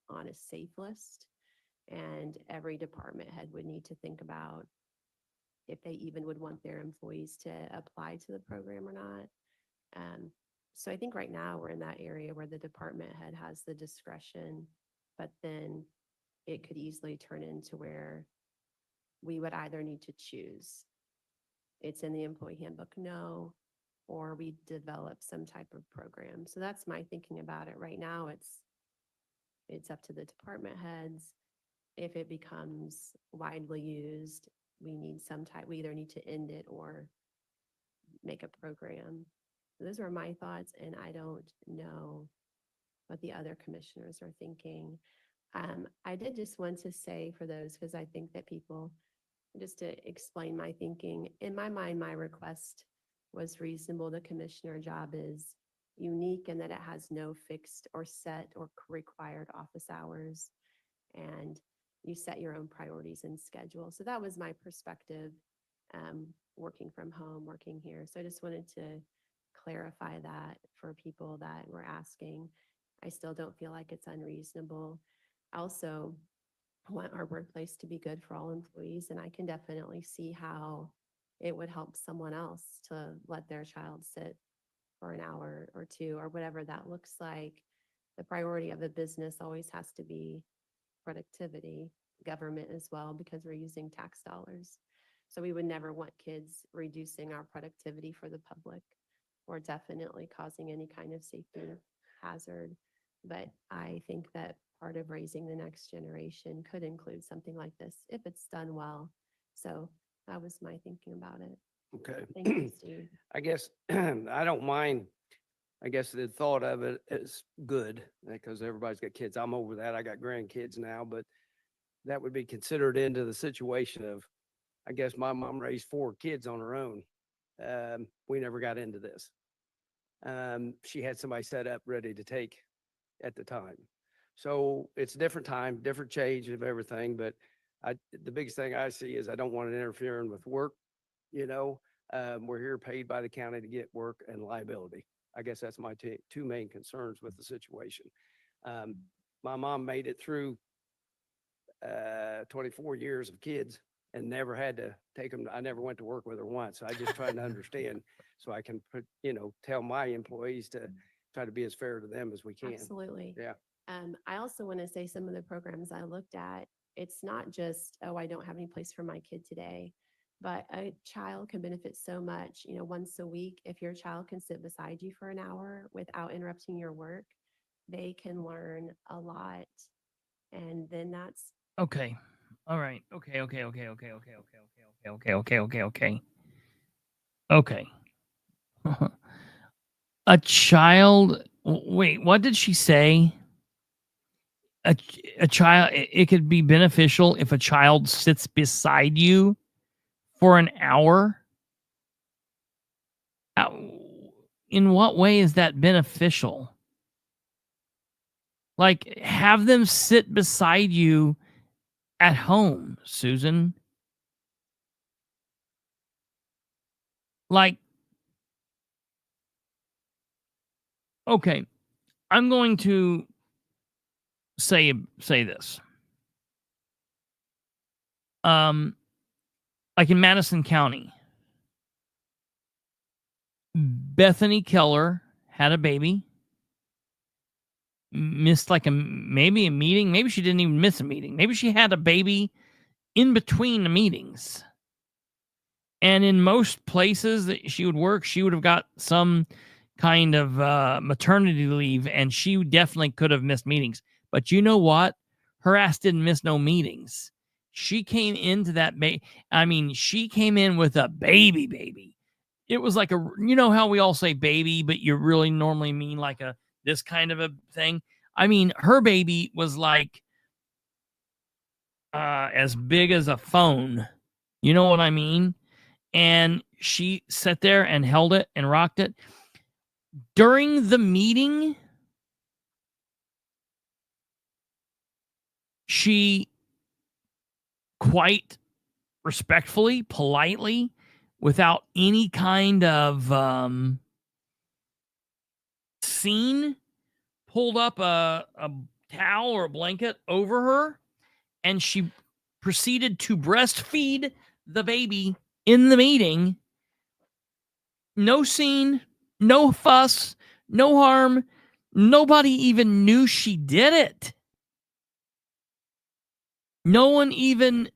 on a safe list. And every department head would need to think about if they even would want their employees to apply to the program or not. So I think right now we're in that area where the department head has the discretion, but then it could easily turn into where we would either need to choose. It's in the employee handbook, no, or we develop some type of program. So that's my thinking about it right now. It's up to the department heads. If it becomes widely used, we either need to end it or make a program. Those are my thoughts, and I don't know what the other commissioners are thinking. I did just want to say for those, because I think that people, just to explain my thinking, in my mind, my request was reasonable. The commissioner job is unique in that it has no fixed or set or required office hours, and you set your own priorities and schedule. So that was my perspective, working from home, working here. So I just wanted to clarify that for people that were asking. I still don't feel like it's unreasonable. I also want our workplace to be good for all employees, and I can definitely see how it would help someone else to let their child sit for an hour or 2 or whatever that looks like. The priority of a business always has to be productivity, government as well, because we're using tax dollars. So we would never want kids reducing our productivity for the public or definitely causing any kind of safety hazard. But I think that part of raising the next generation could include something like this if it's done well. So that was my thinking about it. Okay. Thank you, Steve. I guess I don't mind I guess the thought of it is good because everybody's got kids. I'm over that. I got grandkids now, but that would be considered into the situation of, I guess my mom raised 4 kids on her own. We never got into this. She had somebody set up ready to take at the time. So it's a different time, different change of everything. But the biggest thing I see is I don't want it interfering with work. You know, we're here paid by the county to get work and liability. I guess that's my 2 main concerns with the situation. My mom made it through 24 years of kids and never had to take them. I never went to work with her once. I just trying to understand so I can put, tell my employees to try to be as fair to them as we can. Absolutely. Yeah. I also want to say some of the programs I looked at, it's not just, oh, I don't have any place for my kid today, but a child can benefit so much, once a week. If your child can sit beside you for an hour without interrupting your work, they can learn a lot. And then that's Okay. All right. Okay. Okay. A child. Wait, what did she say? A child. It could be beneficial if a child sits beside you for an hour. In what way is that beneficial? Like, have them sit beside you at home, Susan. Like, okay, I'm going to say this. Like in Madison County, Bethany Keller had a baby, missed maybe a meeting. Maybe she didn't even miss a meeting. Maybe she had a baby in between the meetings. And in most places that she would work, she would have got some kind of maternity leave, and she definitely could have missed meetings. But you know what? Her ass didn't miss no meetings. She came into that she came in with a baby. It was like how we all say baby, but you really normally mean like this kind of a thing. I mean, her baby was like as big as a phone. You know what I mean? And she sat there and held it and rocked it. During the meeting, she quite respectfully, politely, without any kind of scene, pulled up a towel or a blanket over her, and she proceeded to breastfeed the baby in the meeting. No scene, no fuss, no harm. Nobody even knew she did it. No one even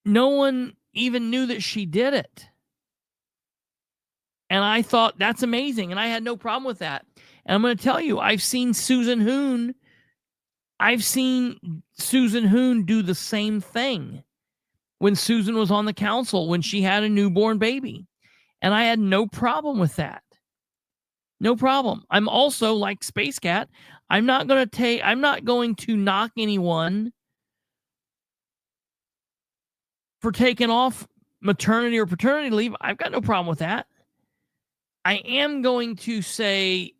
knew that she did it. And I thought that's amazing. And I had no problem with that. And I'm going to tell you, I've seen Susan Hoon do the same thing when Susan was on the council, when she had a newborn baby. And I had no problem with that. No problem. I'm also like Space Cat. I'm not going to knock anyone for taking off maternity or paternity leave. I've got no problem with that. I am going to say,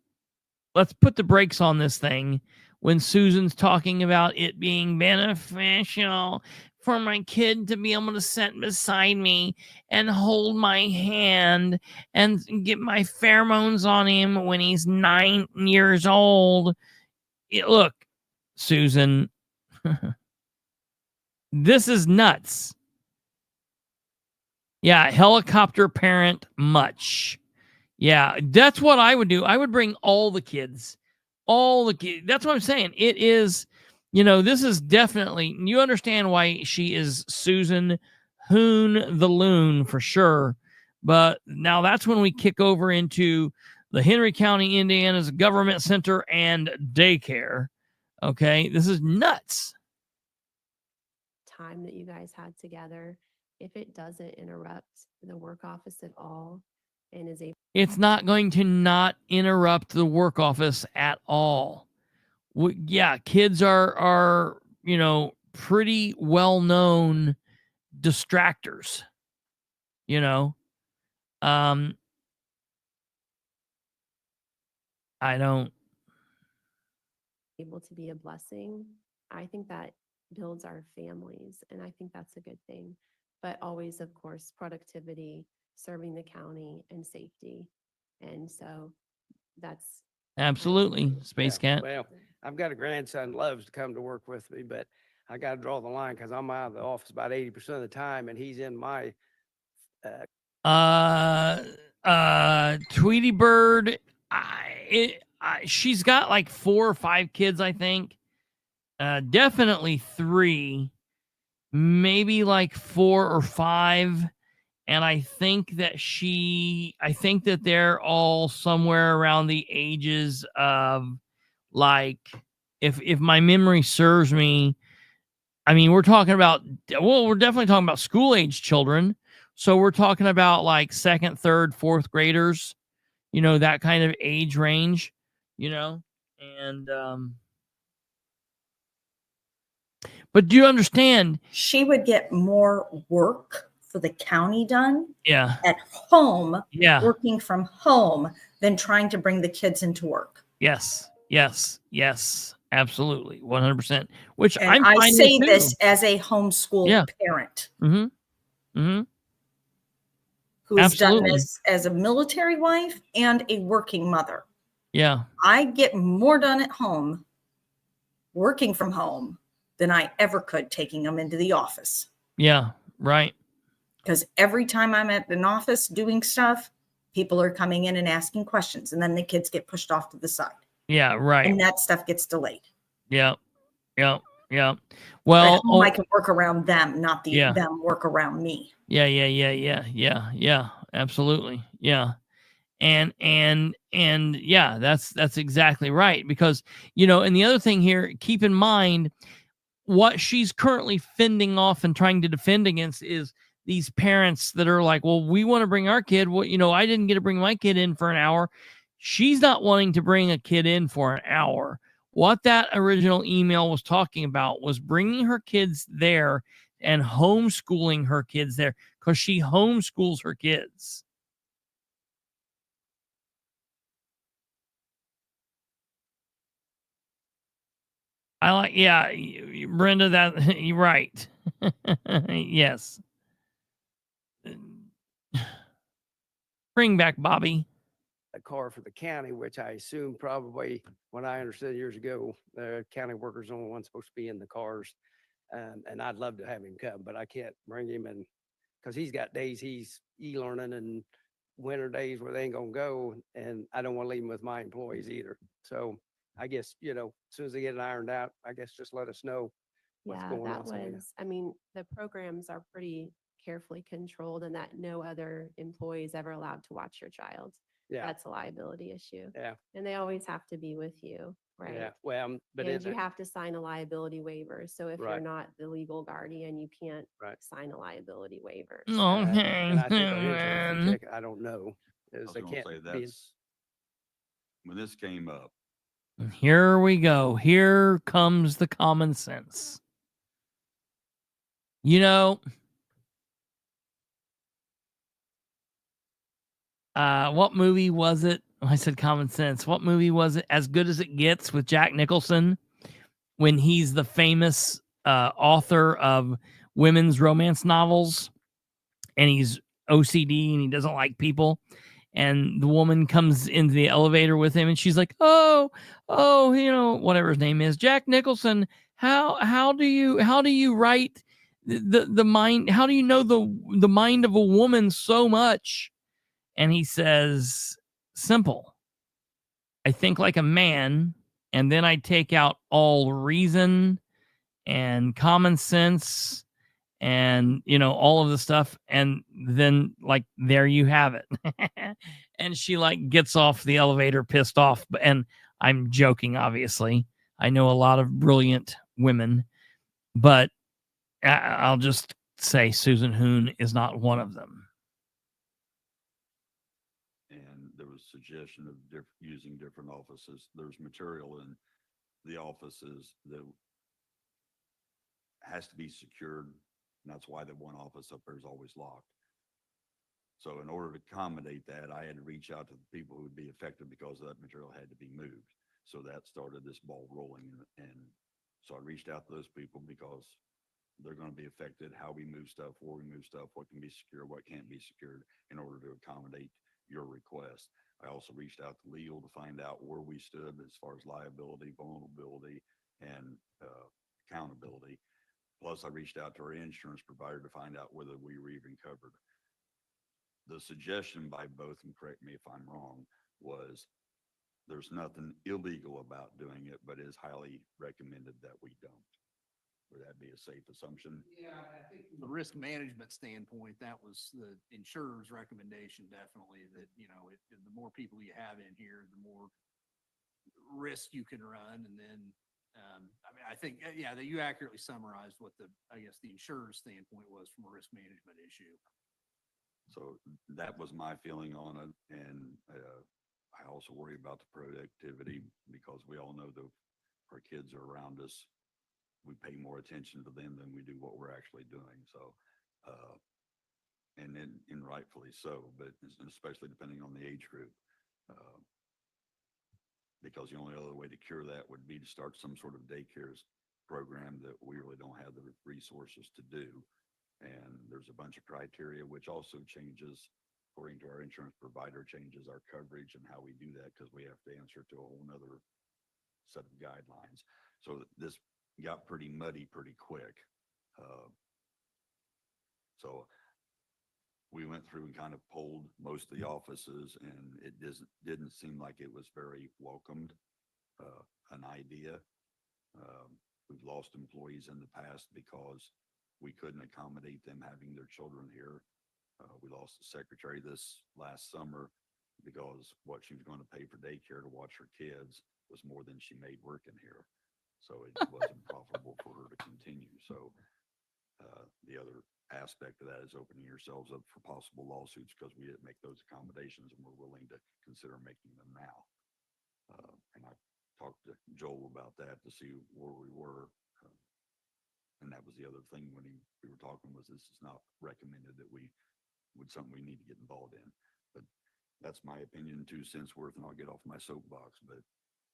let's put the brakes on this thing when Susan's talking about it being beneficial for my kid to be able to sit beside me and hold my hand and get my pheromones on him when he's 9 years old. Look, Susan, this is nuts. Yeah, helicopter parent much. Yeah, that's what I would do. I would bring all the kids. That's what I'm saying. It is, this is definitely, you understand why she is Susan Hoon the Loon for sure. But now that's when we kick over into the Henry County, Indiana's government center and daycare. Okay, this is nuts. time that you guys had together. If it doesn't interrupt the work office at all, and is able. It's not going to not interrupt the work office at all. Yeah, kids are pretty well known distractors. Um, I don't. Able to be a blessing. I think that builds our families, and I think that's a good thing. But always, of course, productivity, serving the county, and safety. And so that's Absolutely, Space Cat. Well, I've got a grandson loves to come to work with me, but I got to draw the line because I'm out of the office about 80% of the time, and he's in my. Tweety Bird. She's got like 4 or 5 kids, I think. Definitely 3, maybe like 4 or 5. And I think that they're all somewhere around the ages of, like, if my memory serves me, I mean, we're definitely talking about school age children. So we're talking about like 2nd, 3rd, 4th graders, that kind of age range, and, but do you understand? She would get more work for the county done Yeah. at home, Yeah. working from home, than trying to bring the kids into work. Yes. Absolutely. 100%. Which And I'm I fine say with this too. as a homeschool Yeah. parent Mm-hmm. who has done Absolutely. this as a military wife and a working mother. Yeah. I get more done at home, working from home, than I ever could taking them into the office. Yeah. Right. Because every time I'm at an office doing stuff, people are coming in and asking questions, and then the kids get pushed off to the side. Yeah. Right. And that stuff gets delayed. Yeah. At Well, home, I can work around them, not Yeah. them work around me. Yeah. Absolutely. Yeah. And yeah, that's exactly right. Because, and the other thing here, keep in mind, what she's currently fending off and trying to defend against is these parents that are like, well, we want to bring our kid. Well, I didn't get to bring my kid in for an hour. She's not wanting to bring a kid in for an hour. What that original email was talking about was bringing her kids there and homeschooling her kids there, because she homeschools her kids. Brenda, that you're right. Yes. Bring back Bobby. A car for the county, which I assume probably, when I understood years ago, the county workers are the only ones supposed to be in the cars. And I'd love to have him come, but I can't bring him in because he's got days he's e-learning and winter days where they ain't gonna go, and I don't want to leave him with my employees either. So I guess, as soon as they get it ironed out, I guess just let us know what's Yeah, going that on. So we know. was, I mean, the programs are pretty carefully controlled, and that no other employee is ever allowed to watch your child. Yeah, That's a liability issue. yeah, And they always have to be with you, right? yeah. Well, but And you have to sign a liability waiver. So if you're Right. not the legal guardian, you can't Right. sign a liability waiver. Okay. and I think originally, if you check, I don't know, I is was they gonna can't say be. that's, when this came up, Here we go. Here comes the common sense. What movie was it? I said common sense. What movie was it? As Good as It Gets, with Jack Nicholson, when he's the famous author of women's romance novels, and he's OCD and he doesn't like people. And the woman comes into the elevator with him, and she's like, oh, whatever his name is, Jack Nicholson. How do you write the mind? How do you know the mind of a woman so much? And he says, simple. I think like a man, and then I take out all reason and common sense and all of the stuff, and then, like, there you have it. And she, like, gets off the elevator pissed off, and I'm joking, obviously. I know a lot of brilliant women, but I'll just say Susan Hoon is not one of them. suggestion of using different offices. There's material in the offices that has to be secured, and that's why the one office up there is always locked. So in order to accommodate that, I had to reach out to the people who would be affected because that material had to be moved. So that started this ball rolling. And so I reached out to those people because they're going to be affected, how we move stuff, where we move stuff, what can be secure, what can't be secured in order to accommodate your request. I also reached out to legal to find out where we stood as far as liability, vulnerability, and accountability. Plus, I reached out to our insurance provider to find out whether we were even covered. The suggestion by both, and correct me if I'm wrong, was there's nothing illegal about doing it, but it is highly recommended that we don't. Would that be a safe assumption? Yeah, I think from the risk management standpoint, that was the insurer's recommendation, definitely, that, you know, the more people you have in here, the more risk you can run. And then, I mean, I think, yeah, that you accurately summarized what I guess the insurer's standpoint was from a risk management issue. So that was my feeling on it. And I also worry about the productivity because we all know that our kids are around us. We pay more attention to them than we do what we're actually doing. So, and rightfully so, but especially depending on the age group. Because the only other way to cure that would be to start some sort of daycare program that we really don't have the resources to do. And there's a bunch of criteria, which also changes, according to our insurance provider, changes our coverage and how we do that because we have to answer to a whole nother set of guidelines. So this got pretty muddy pretty quick. So we went through and kind of polled most of the offices, and it didn't seem like it was very welcomed, an idea. We've lost employees in the past because we couldn't accommodate them having their children here. We lost the secretary this last summer because what she was going to pay for daycare to watch her kids was more than she made working here. So it wasn't profitable for her to continue. So the other aspect of that is opening yourselves up for possible lawsuits because we didn't make those accommodations and we're willing to consider making them now. And I talked to Joel about that to see where we were. And that was the other thing when we were talking was this is not recommended that something we need to get involved in. But that's my opinion, 2 cents worth, and I'll get off my soapbox. But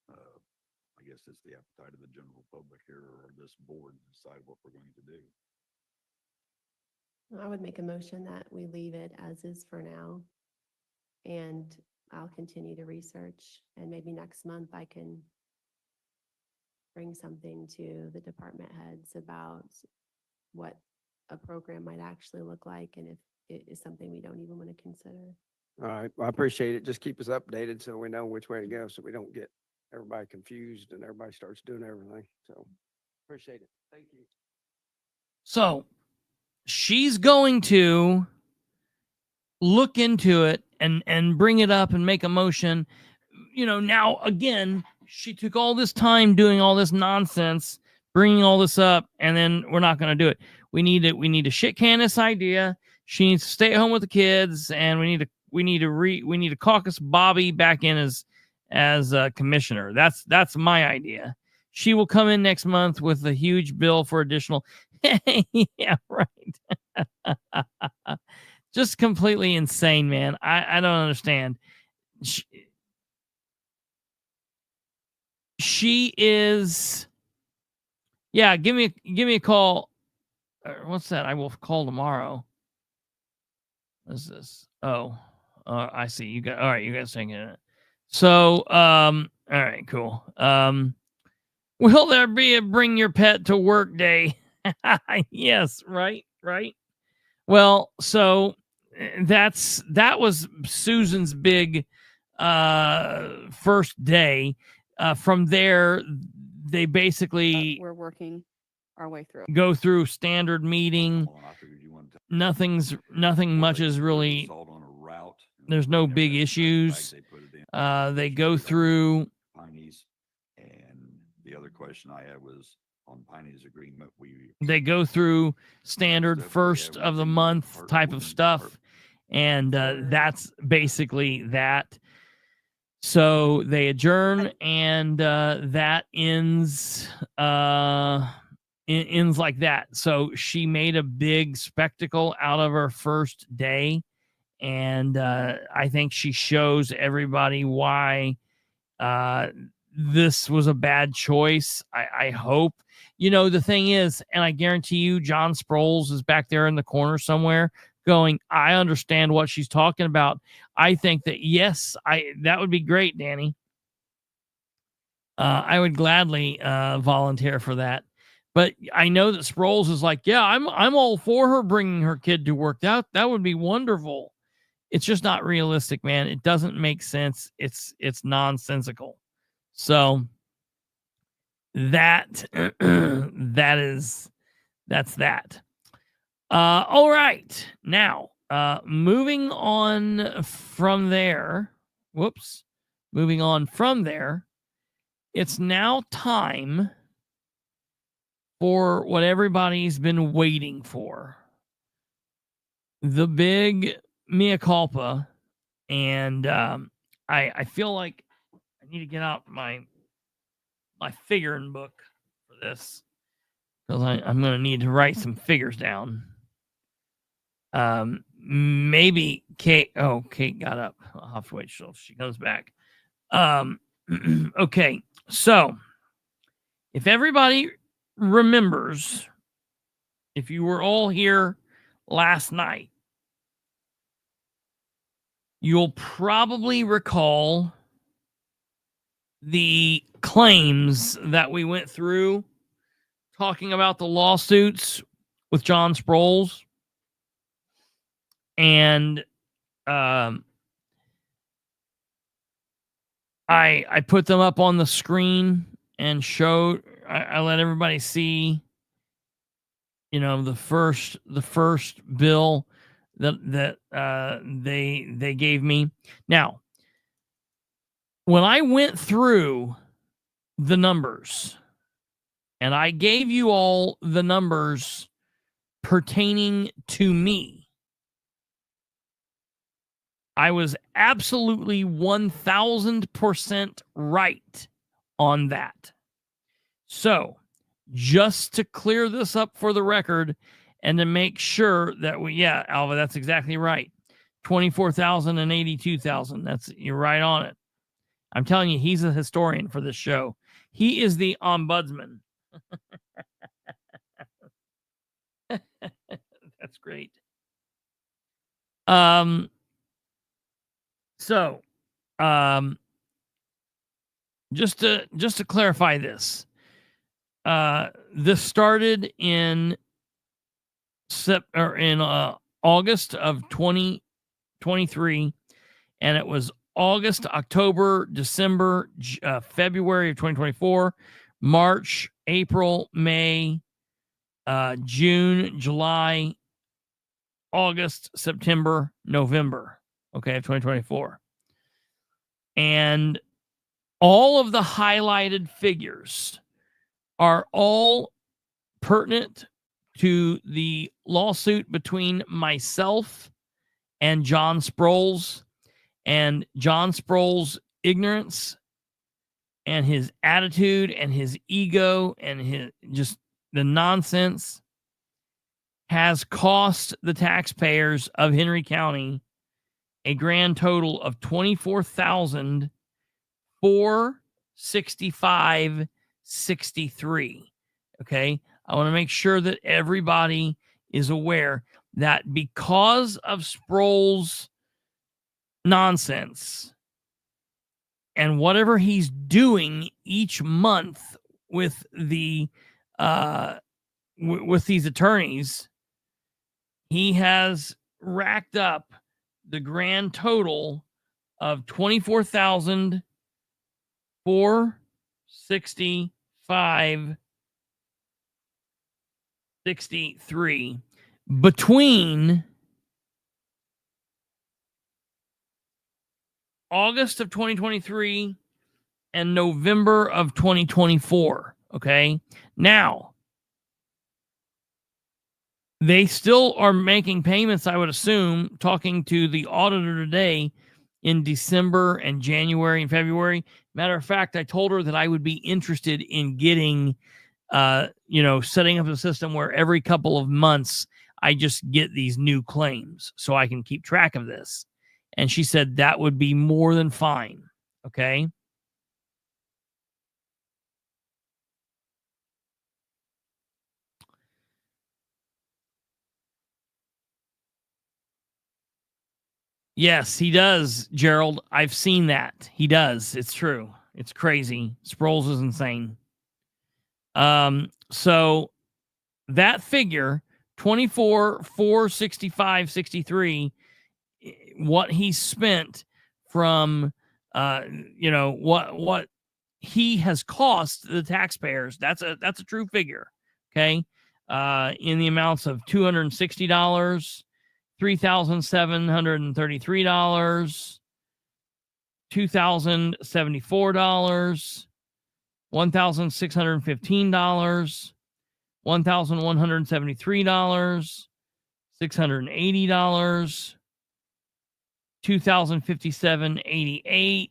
I guess it's the appetite of the general public here or this board to decide what we're going to do. I would make a motion that we leave it as is for now. And I'll continue to research, and maybe next month I can bring something to the department heads about what a program might actually look like and if it is something we don't even want to consider. All right, well, I appreciate it. Just keep us updated so we know which way to go, so we don't get everybody confused and everybody starts doing everything. So appreciate it. Thank you. So she's going to look into it and bring it up and make a motion. You know, now again, she took all this time doing all this nonsense, bringing all this up, and then we're not going to do it. We need to shit can this idea. She needs to stay at home with the kids, and we need to caucus Bobby back in as commissioner. That's my idea. She will come in next month with a huge bill for additional. Yeah, right. Just completely insane, man. I don't understand. She is. Yeah, give me a call. What's that? I will call tomorrow. What's this? Oh, I see. You got all right. You guys taking it. So, all right, cool. Will there be a bring your pet to work day? Yes, right. Well, so that was Susan's big first day. From there, they basically we're working our way through. Go through standard meeting. Nothing much is really. There's no big issues. They go through. Piney's, and the other question I had was on Piney's agreement. They go through standard first of the month type of stuff, and that's basically that. So they adjourn, and that ends ends like that. So she made a big spectacle out of her first day, and I think she shows everybody why this was a bad choice. I hope. You know, the thing is, and I guarantee you, John Sproles is back there in the corner somewhere going, I understand what she's talking about. I think that, yes, that would be great, Danny. I would gladly volunteer for that. But I know that Sproles is like, yeah, I'm all for her bringing her kid to work. That would be wonderful. It's just not realistic, man. It doesn't make sense. It's nonsensical. So that's that. All right. Now, moving on from there. Whoops. Moving on from there. It's now time for what everybody's been waiting for. The big mea culpa. And I feel like I need to get out my figuring book for this, because I'm going to need to write some figures down. Maybe Kate. Oh, Kate got up. I'll have to wait till she comes back. Okay, so if everybody remembers, if you were all here last night, you'll probably recall the claims that we went through talking about the lawsuits with John Sproles. And I put them up on the screen and showed, I let everybody see, you know, the first bill that they gave me. Now, when I went through the numbers, and I gave you all the numbers pertaining to me, I was absolutely 1000% right on that. So, just to clear this up for the record and to make sure that yeah, Alva, that's exactly right. 24,000 and 82,000. You're right on it. I'm telling you, he's a historian for this show. He is the ombudsman. That's great. So, just to clarify this, this started in August of 2023, and it was August, October, December, February of 2024, March, April, May, June, July, August, September, November, okay, of 2024. And all of the highlighted figures are all pertinent to the lawsuit between myself and John Sproles, and John Sproles' ignorance and his attitude and his ego and his just the nonsense has cost the taxpayers of Henry County a grand total of $24,465.63. Okay, I want to make sure that everybody is aware that because of Sproles' nonsense and whatever he's doing each month with the with these attorneys, he has racked up the grand total of $24,465.63 between August of 2023 and November of 2024. Okay. Now, they still are making payments, I would assume, talking to the auditor today, in December and January and February. Matter of fact, I told her that I would be interested in getting, setting up a system where every couple of months I just get these new claims so I can keep track of this. And she said that would be more than fine. Okay. Yes, he does, Gerald. I've seen that. He does. It's true. It's crazy. Sproles is insane. So that figure, 24, 465, 63, what he spent from what he has cost the taxpayers, that's a true figure. Okay. In the amounts of $260, $3,733, $2,074, $1,615, $1,173, $680, $2,057.88.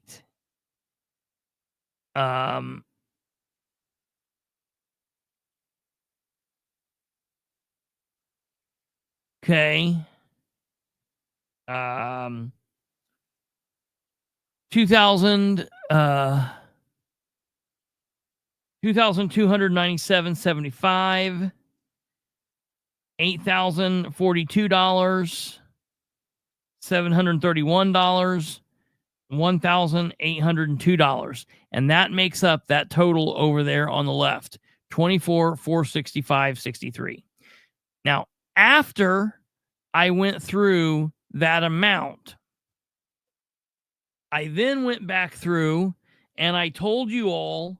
Okay. 2,297.75, $8,042, $731, $1,802. And that makes up that total over there on the left, 24, 465, 63. Now, after I went through that amount, I then went back through and I told you all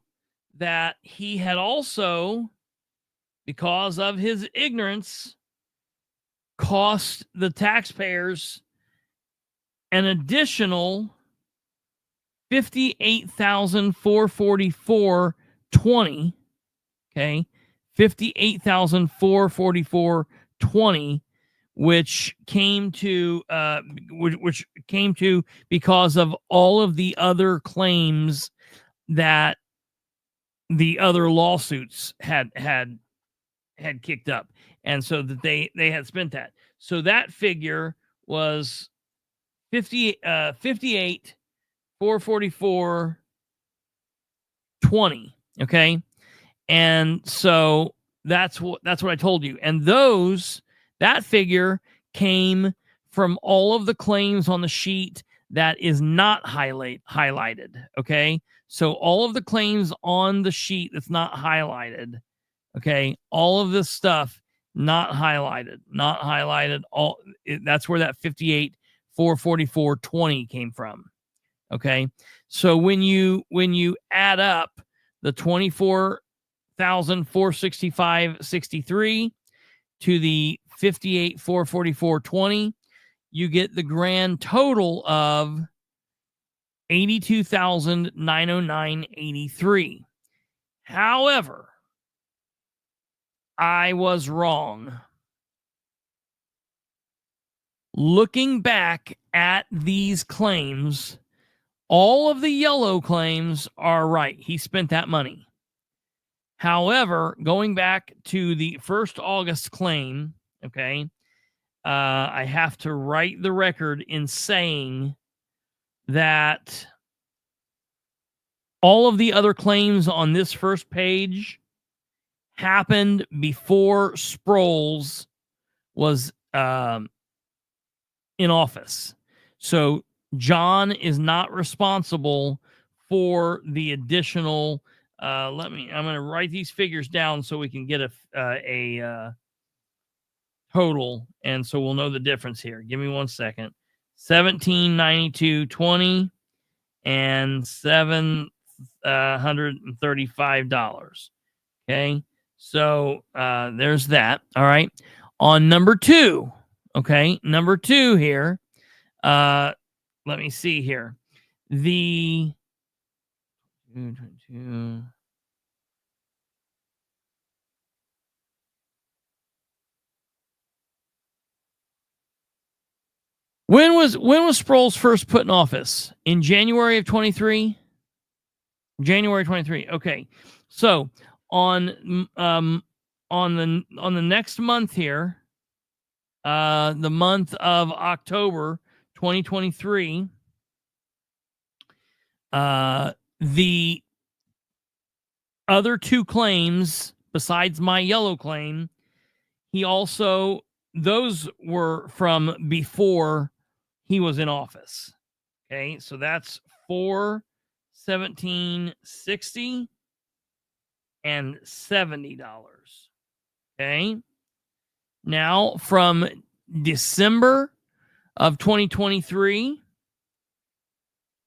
that he had also, because of his ignorance, cost the taxpayers an additional $58,444.20. Okay, $58,444.20, which came to because of all of the other claims that the other lawsuits had kicked up, and so that they had spent that. So that figure was 58,444.20. Okay, and so that's what I told you. And that figure came from all of the claims on the sheet that is not highlighted. Okay, so all of the claims on the sheet that's not highlighted. Okay, all of this stuff not highlighted. That's where that 58,444.20 came from. Okay, so when you add up the 24,465.63 to the 58,444.20, you get the grand total of 82,909.83. However, I was wrong. Looking back at these claims, all of the yellow claims are right. He spent that money. However, going back to the 1st August claim, okay, I have to write the record in saying that all of the other claims on this first page happened before Sproles was in office. So John is not responsible for the additional. I'm going to write these figures down so we can get a total, and so we'll know the difference here. Give me 1 second. $1,792.20 and $735. Okay, so there's that. All right, on number 2. Okay, number 2 here. Let me see here. The 222. When was Sproles first put in office? In January of 23? January 23. Okay. So on the next month here, the month of October 2023, the other two claims besides my yellow claim, those were from before he was in office. Okay, so that's $417.60 and $70. Okay. Now from December of 2023,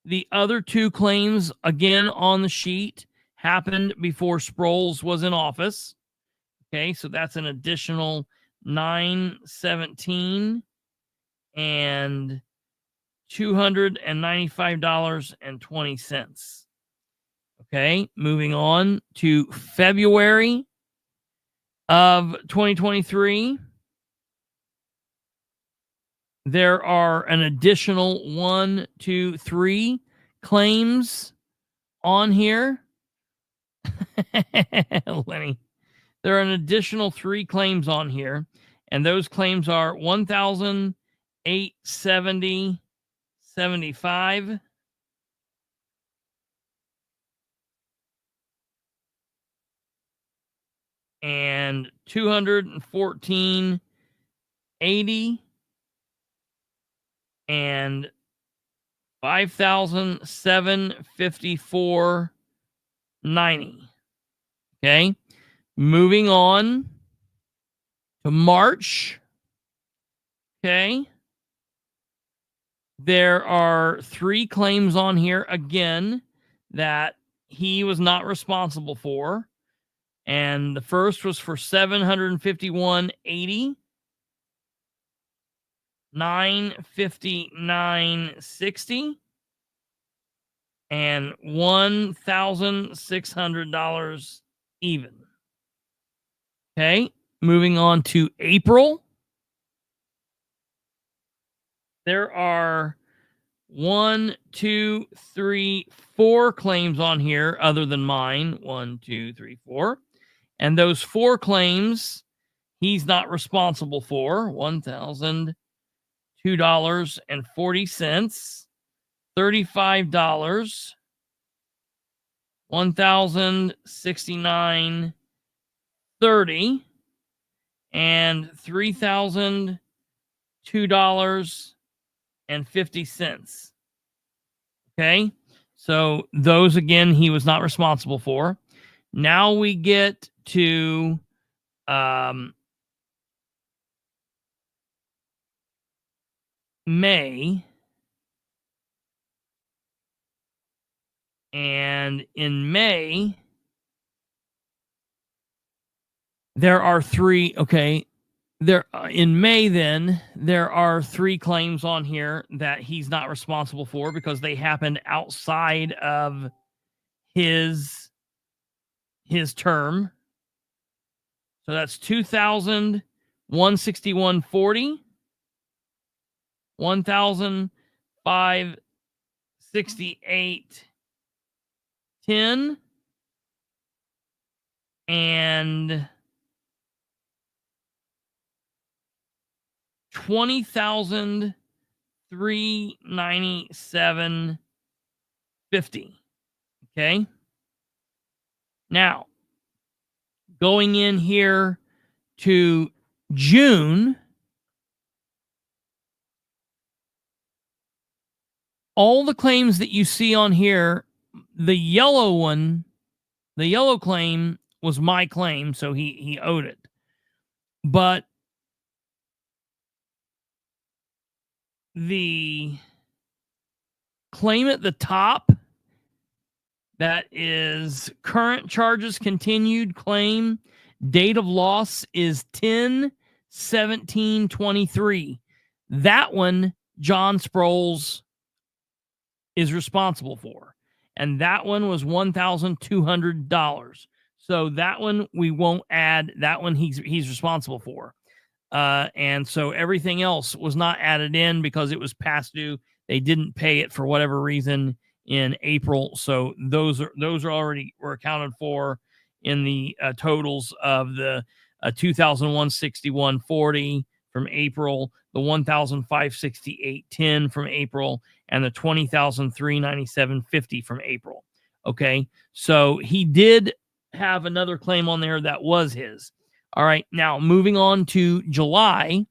the other two claims again on the sheet happened before Sproles was in office. Okay, so that's an additional $917 and $295.20. Okay, moving on to February of 2023. There are an additional 1, 2, 3 claims on here. Lenny. There are an additional 3 claims on here, and those claims are $1,870.75 and $214.80 and $5,754.90. Okay. Moving on to March. Okay. There are 3 claims on here again that he was not responsible for. And the first was for $751.80, $959.60, and $1,600 even. Okay, moving on to April. There are 1, 2, 3, 4 claims on here other than mine. 1, 2, 3, 4. And those 4 claims he's not responsible for. $1,002.40, $35, $1,069.30, and $3,002.50. Okay, so those again he was not responsible for. Now we get to May. And in May, there are 3. Okay. In May, then, there are 3 claims on here that he's not responsible for because they happened outside of his term. So that's $2,161.40, $1,568.10, and $20,397.50. Okay. Now, going in here to June, all the claims that you see on here, the yellow claim was my claim, so he owed it. But the claim at the top, that is current charges continued claim, date of loss is 10/17/23. That one John Sproles is responsible for, and that one was $1,200. So that one we won't add. That one he's responsible for. And so everything else was not added in because it was past due. They didn't pay it for whatever reason in April. So those are already were accounted for in the totals of the 2,161.40 from April, the 1,568.10 from April, and the 20,397.50 from April. Okay, so he did have another claim on there that was his. All right, now moving on to July.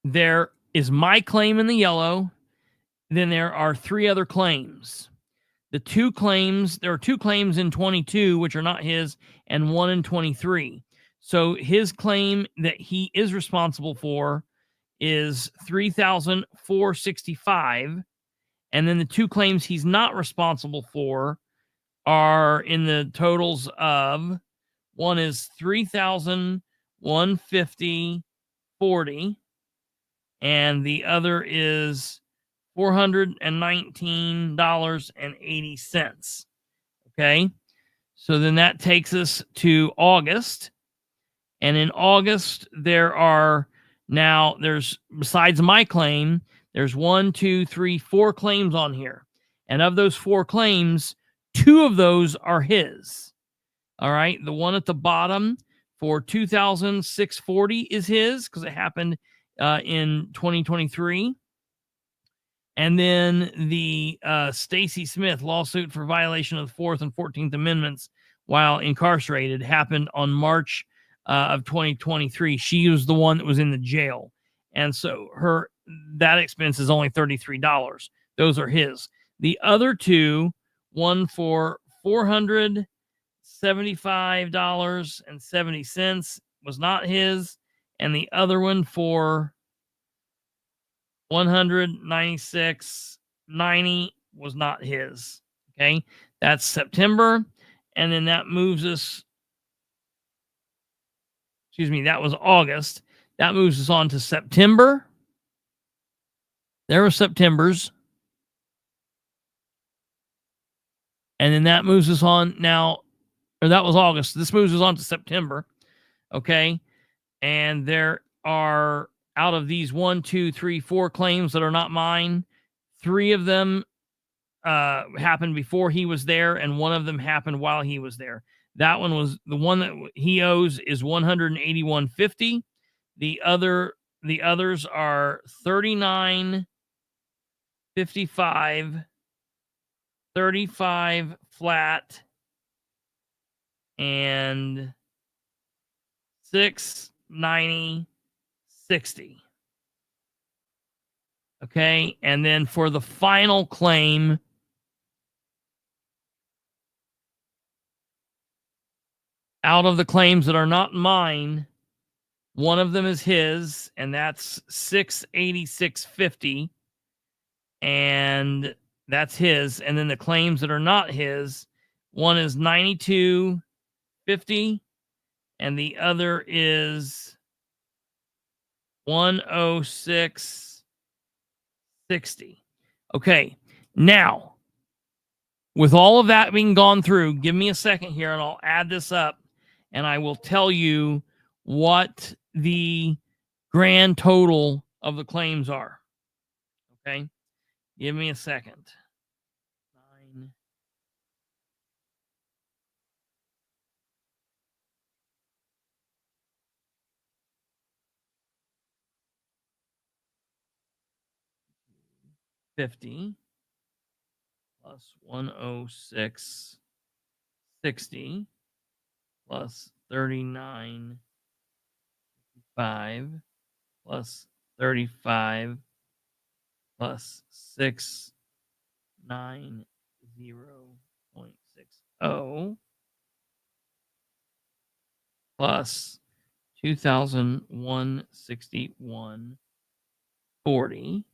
There is my claim in the yellow. Then there are 3 other claims. There are 2 claims in 22, which are not his, and 1 in 23. So his claim that he is responsible for is 3,465. And then the 2 claims he's not responsible for are in the totals of, one is 3,150.40, and the other is $419.80. Okay. So then that takes us to August. And in August, there's, besides my claim, there's 4 claims on here. And of those 4 claims, 2 of those are his. All right. The one at the bottom for 2,640 is his because it happened in 2023. And then the Stacy Smith lawsuit for violation of the 4th and 14th Amendments while incarcerated happened on March of 2023. She was the one that was in the jail. And so that expense is only $33. Those are his. The other 2, one for $475.70 was not his, and the other one for $196.90 was not his. Okay, that's September, and then that moves us. That was August. That moves us on to September. There were September's, and then that moves us on now. Or that was August. This moves us on to September. Okay, and there are, out of these 1, 2, 3, 4 claims that are not mine, 3 of them happened before he was there, and 1 of them happened while he was there. That one was the one that he owes is $181.50. The others are $39.55, $35 flat, and $690.60. Okay, and then for the final claim, out of the claims that are not mine, one of them is his, and that's $686.50, and that's his. And then the claims that are not his, one is $92.50, and the other is $106.60. Okay, now with all of that being gone through, give me a second here and I'll add this up and I will tell you what the grand total of the claims are. Okay, give me a second. 9, 50 plus 106.60 plus 39.5 plus 35 plus 690.60 plus 2,161.40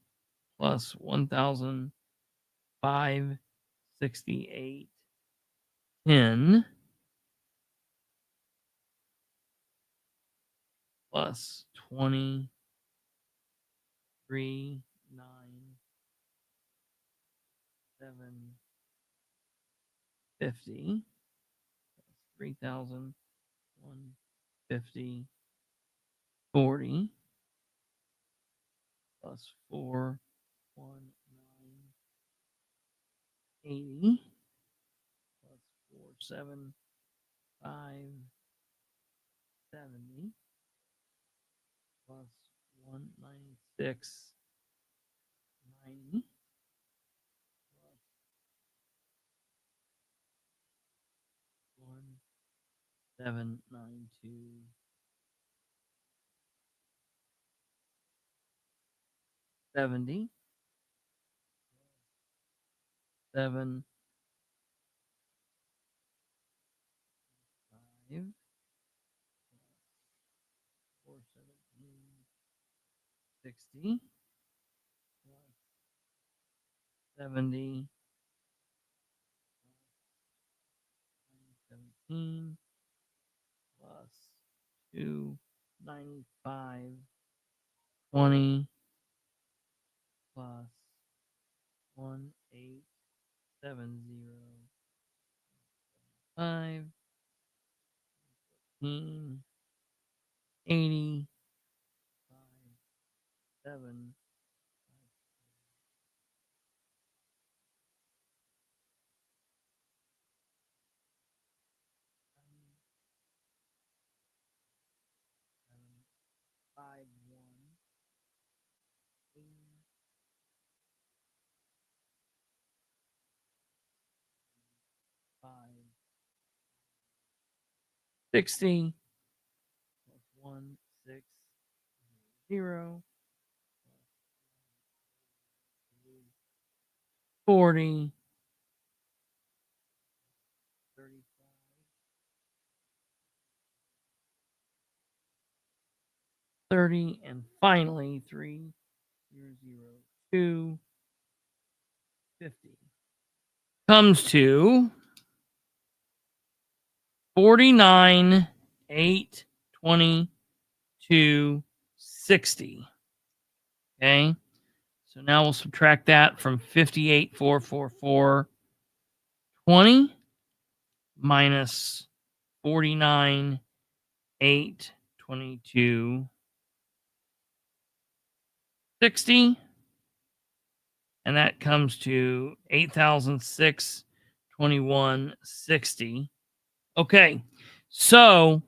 plus 1,568.10 plus 23,997.50 3,150, 40 plus 4, 80 plus 4, 7, 5, 70 plus 196, 90 plus 1792, 70, 7, 5, 417, 60, 70, 17 plus 295, 20 plus 1870, 5, 15, 80, 7, 5, 1, 5, 60 plus 1, 6, 0, 40, 35, 30, and finally 3, 0, 0, 2, 50 comes to 49, 8, 22, 60. Okay. So now we'll subtract that from 58, 444, 20 minus 49, 8, 22, 60. And that comes to 8,621.60. Okay. So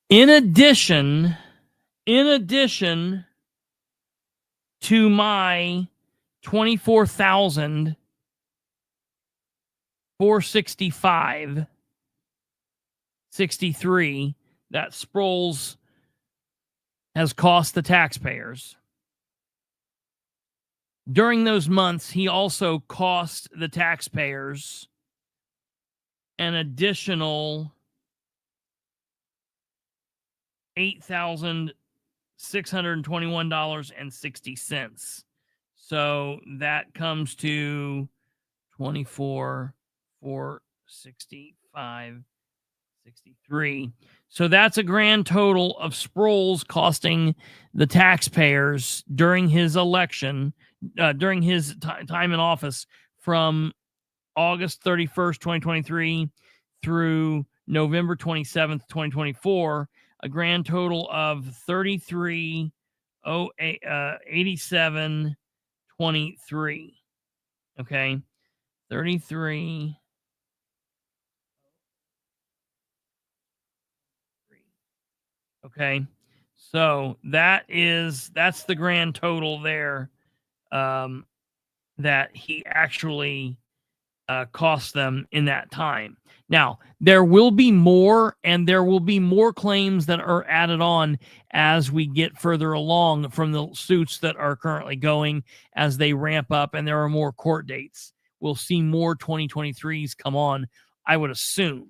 in addition to my 24,465.63 that Sproles has cost the taxpayers. During those months, he also cost the taxpayers an additional $8,621.60. So that comes to 24,465.63. So that's a grand total of Sproles costing the taxpayers during his election, during his time in office from August 31st, 2023 through November 27th, 2024, a grand total of 33,87.23. Okay. 33. Okay. So that's the grand total there that he actually cost them in that time. Now, there will be more, and there will be more claims that are added on as we get further along from the suits that are currently going as they ramp up, and there are more court dates. We'll see more 2023s come on, I would assume.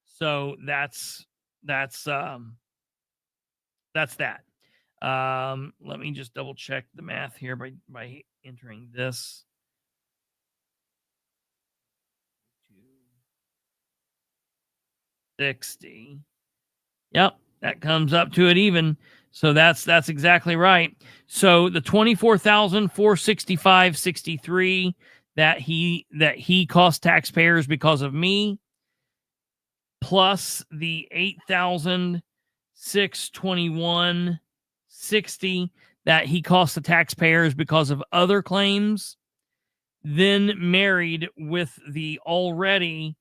So that's that. Let me just double check the math here by entering this. 60. Yep, that comes up to it even. So that's exactly right. So the 24,465.63 that he cost taxpayers because of me, plus the $8,621.60 that he cost the taxpayers because of other claims, then married with the already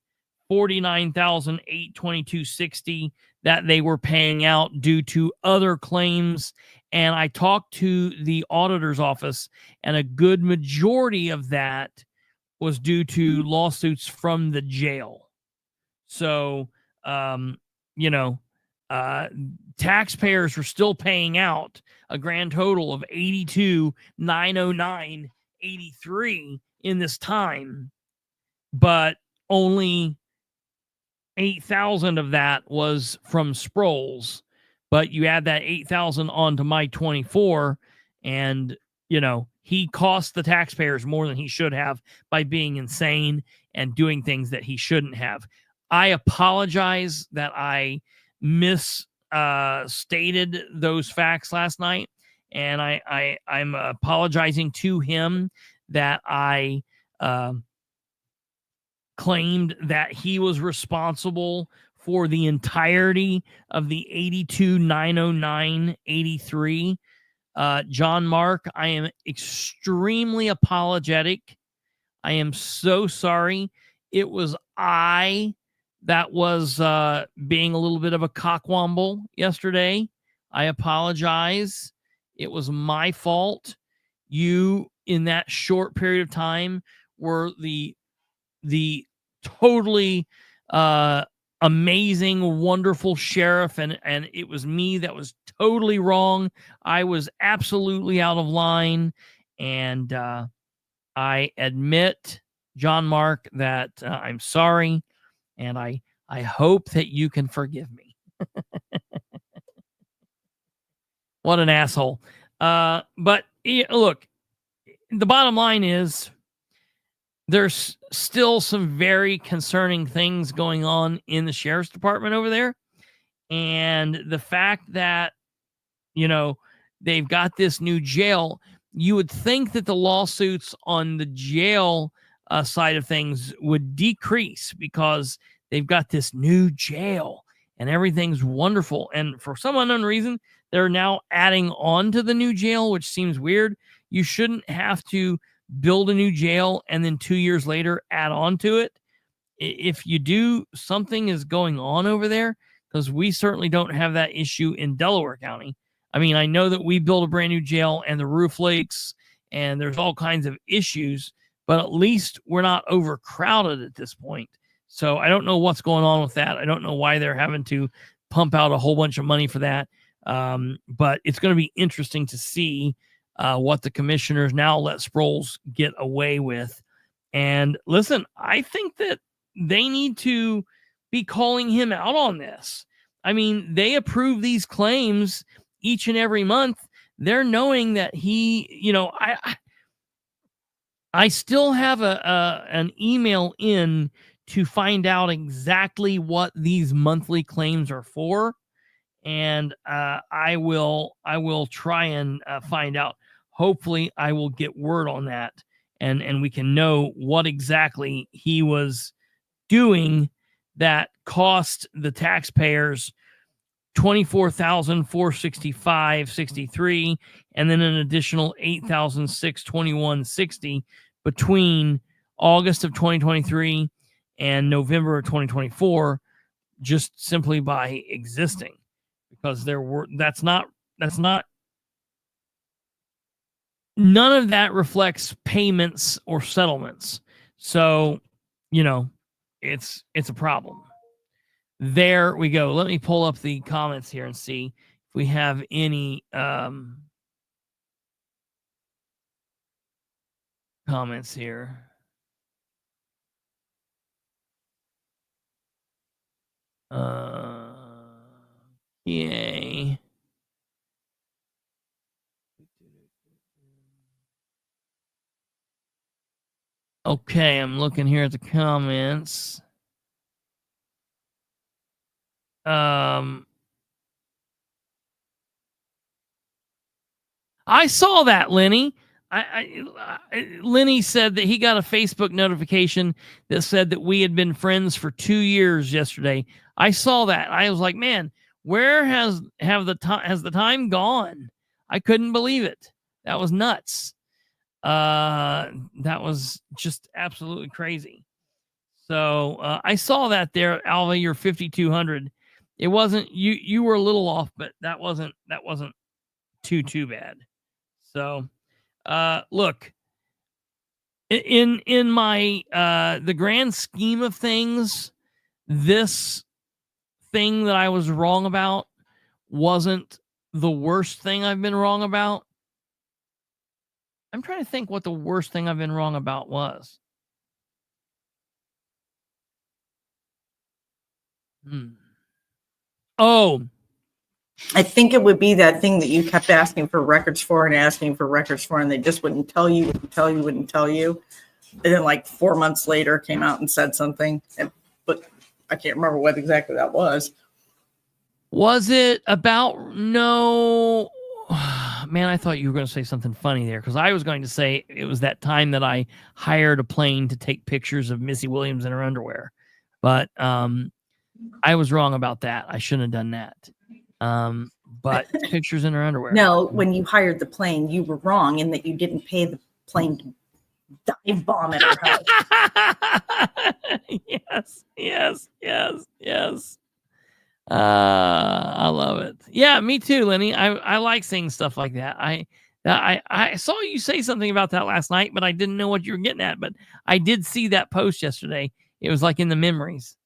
$49,822.60 that they were paying out due to other claims. And I talked to the auditor's office, and a good majority of that was due to lawsuits from the jail. So, you know, taxpayers were still paying out a grand total of $82,909.83 in this time, but only 8,000 of that was from Sproles. But you add that 8,000 onto my 24, and you know, he cost the taxpayers more than he should have by being insane and doing things that he shouldn't have. I apologize that I misstated those facts last night, and I'm apologizing to him that I claimed that he was responsible for the entirety of the 82,909.83. John Mark, I am extremely apologetic. I am so sorry. It was I that was being a little bit of a cockwomble yesterday. I apologize. It was my fault. You, in that short period of time, were the totally amazing, wonderful sheriff, and it was me that was totally wrong. I was absolutely out of line, and I admit, John Mark, that I'm sorry, and I hope that you can forgive me. What an asshole. But look, the bottom line is, there's still some very concerning things going on in the sheriff's department over there. And the fact that, you know, they've got this new jail, you would think that the lawsuits on the jail side of things would decrease because they've got this new jail and everything's wonderful. And for some unknown reason, they're now adding on to the new jail, which seems weird. You shouldn't have to build a new jail and then 2 years later add on to it. If you do, something is going on over there, because we certainly don't have that issue in Delaware County. I mean, I know that we built a brand new jail and the roof leaks and there's all kinds of issues, but at least we're not overcrowded at this point. So I don't know what's going on with that. I don't know why they're having to pump out a whole bunch of money for that. But it's going to be interesting to see what the commissioners now let Sproles get away with. And listen, I think that they need to be calling him out on this. I mean, they approve these claims each and every month. They're knowing that he, you know, I still have an email in to find out exactly what these monthly claims are for. And I will try and find out. Hopefully I will get word on that, and we can know what exactly he was doing that cost the taxpayers $24,465.63 and then an additional $8,621.60 between August of 2023 and November of 2024, just simply by existing. Because none of that reflects payments or settlements. So, you know, it's a problem. There we go. Let me pull up the comments here and see if we have any comments here. Yay. Okay, I'm looking here at the comments. I saw that, Lenny. Lenny said that he got a Facebook notification that said that we had been friends for 2 years yesterday. I saw that. I was like, man, where has the time gone? I couldn't believe it. That was nuts. That was just absolutely crazy. So I saw that there, Alva. You're 5,200. It wasn't you. You were a little off, but that wasn't too bad. So look, in my the grand scheme of things, this thing that I was wrong about wasn't the worst thing I've been wrong about. I'm trying to think what the worst thing I've been wrong about was. Oh, I think it would be that thing that you kept asking for records for and asking for records for, and they just wouldn't tell you, wouldn't tell you. And then like 4 months later came out and said something, but I can't remember what exactly that was. Was it about, no, man, I thought you were going to say something funny there, because I was going to say it was that time that I hired a plane to take pictures of Missy Williams in her underwear. But I was wrong about that. I shouldn't have done that. But pictures in her underwear. No, when you hired the plane, you were wrong in that you didn't pay the plane to dive bomb at her house. Yes. I love it. Yeah, me too, Lenny. I like seeing stuff like that. I saw you say something about that last night, but I didn't know what you were getting at. But I did see that post yesterday. It was like in the memories.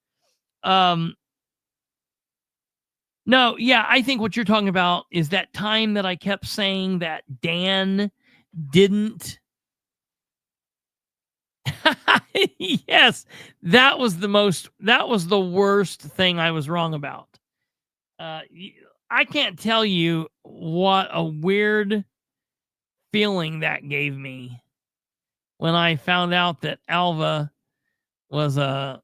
No, yeah, I think what you're talking about is that time that I kept saying that Dan didn't. Yes, that was the worst thing I was wrong about. I can't tell you what a weird feeling that gave me when I found out that Alva was a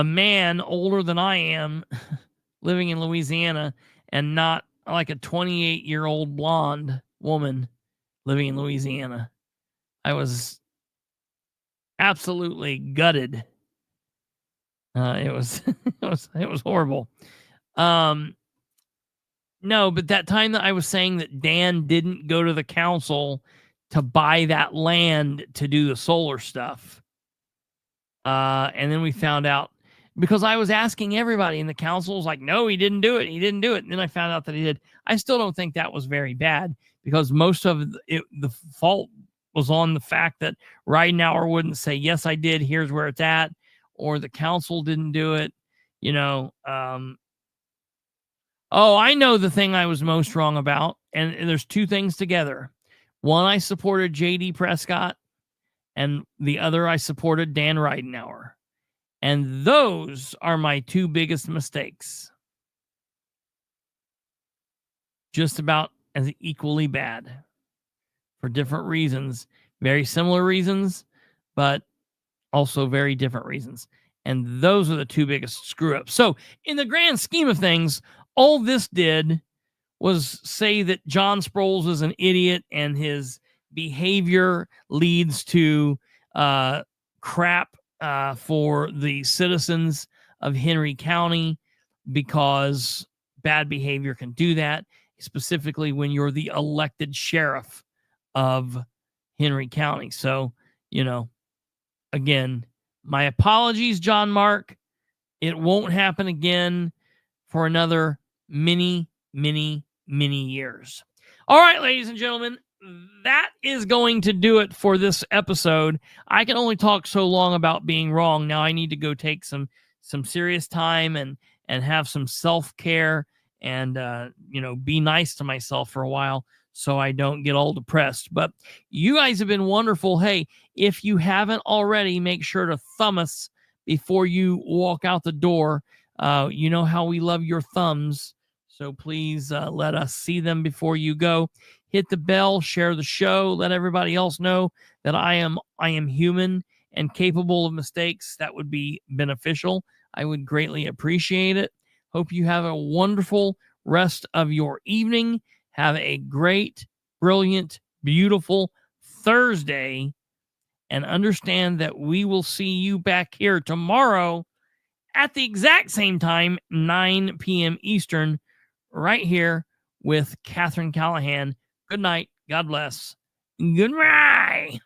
man older than I am living in Louisiana, and not like a 28-year-old blonde woman living in Louisiana. I was absolutely gutted. It was it was horrible. No, but that time that I was saying that Dan didn't go to the council to buy that land to do the solar stuff. And then we found out, because I was asking everybody, and the council was like, no, he didn't do it. And then I found out that he did. I still don't think that was very bad, because most of it, the fault was on the fact that Ridenhour wouldn't say, yes, I did, here's where it's at, or the council didn't do it, Oh, I know the thing I was most wrong about, and there's two things together. One, I supported J.D. Prescott, and the other, I supported Dan Ridenhour. And those are my two biggest mistakes. Just about as equally bad for different reasons. Very similar reasons, but also very different reasons. And those are the two biggest screw-ups. So in the grand scheme of things, all this did was say that John Sproles is an idiot, and his behavior leads to crap for the citizens of Henry County, because bad behavior can do that, specifically when you're the elected sheriff of Henry County. So, again, my apologies, John Mark. It won't happen again for another many years. All right, ladies and gentlemen, that is going to do it for this episode. I can only talk so long about being wrong. Now I need to go take some serious time and have some self-care and be nice to myself for a while, so I don't get all depressed. But you guys have been wonderful. Hey, if you haven't already, make sure to thumb us before you walk out the door. You know how we love your thumbs, so please let us see them before you go. Hit the bell, share the show, let everybody else know that I am human and capable of mistakes. That would be beneficial. I would greatly appreciate it. Hope you have a wonderful rest of your evening. Have a great, brilliant, beautiful Thursday, and understand that we will see you back here tomorrow at the exact same time, 9 p.m. Eastern, right here with Catherine Callahan. Good night. God bless. Goodbye.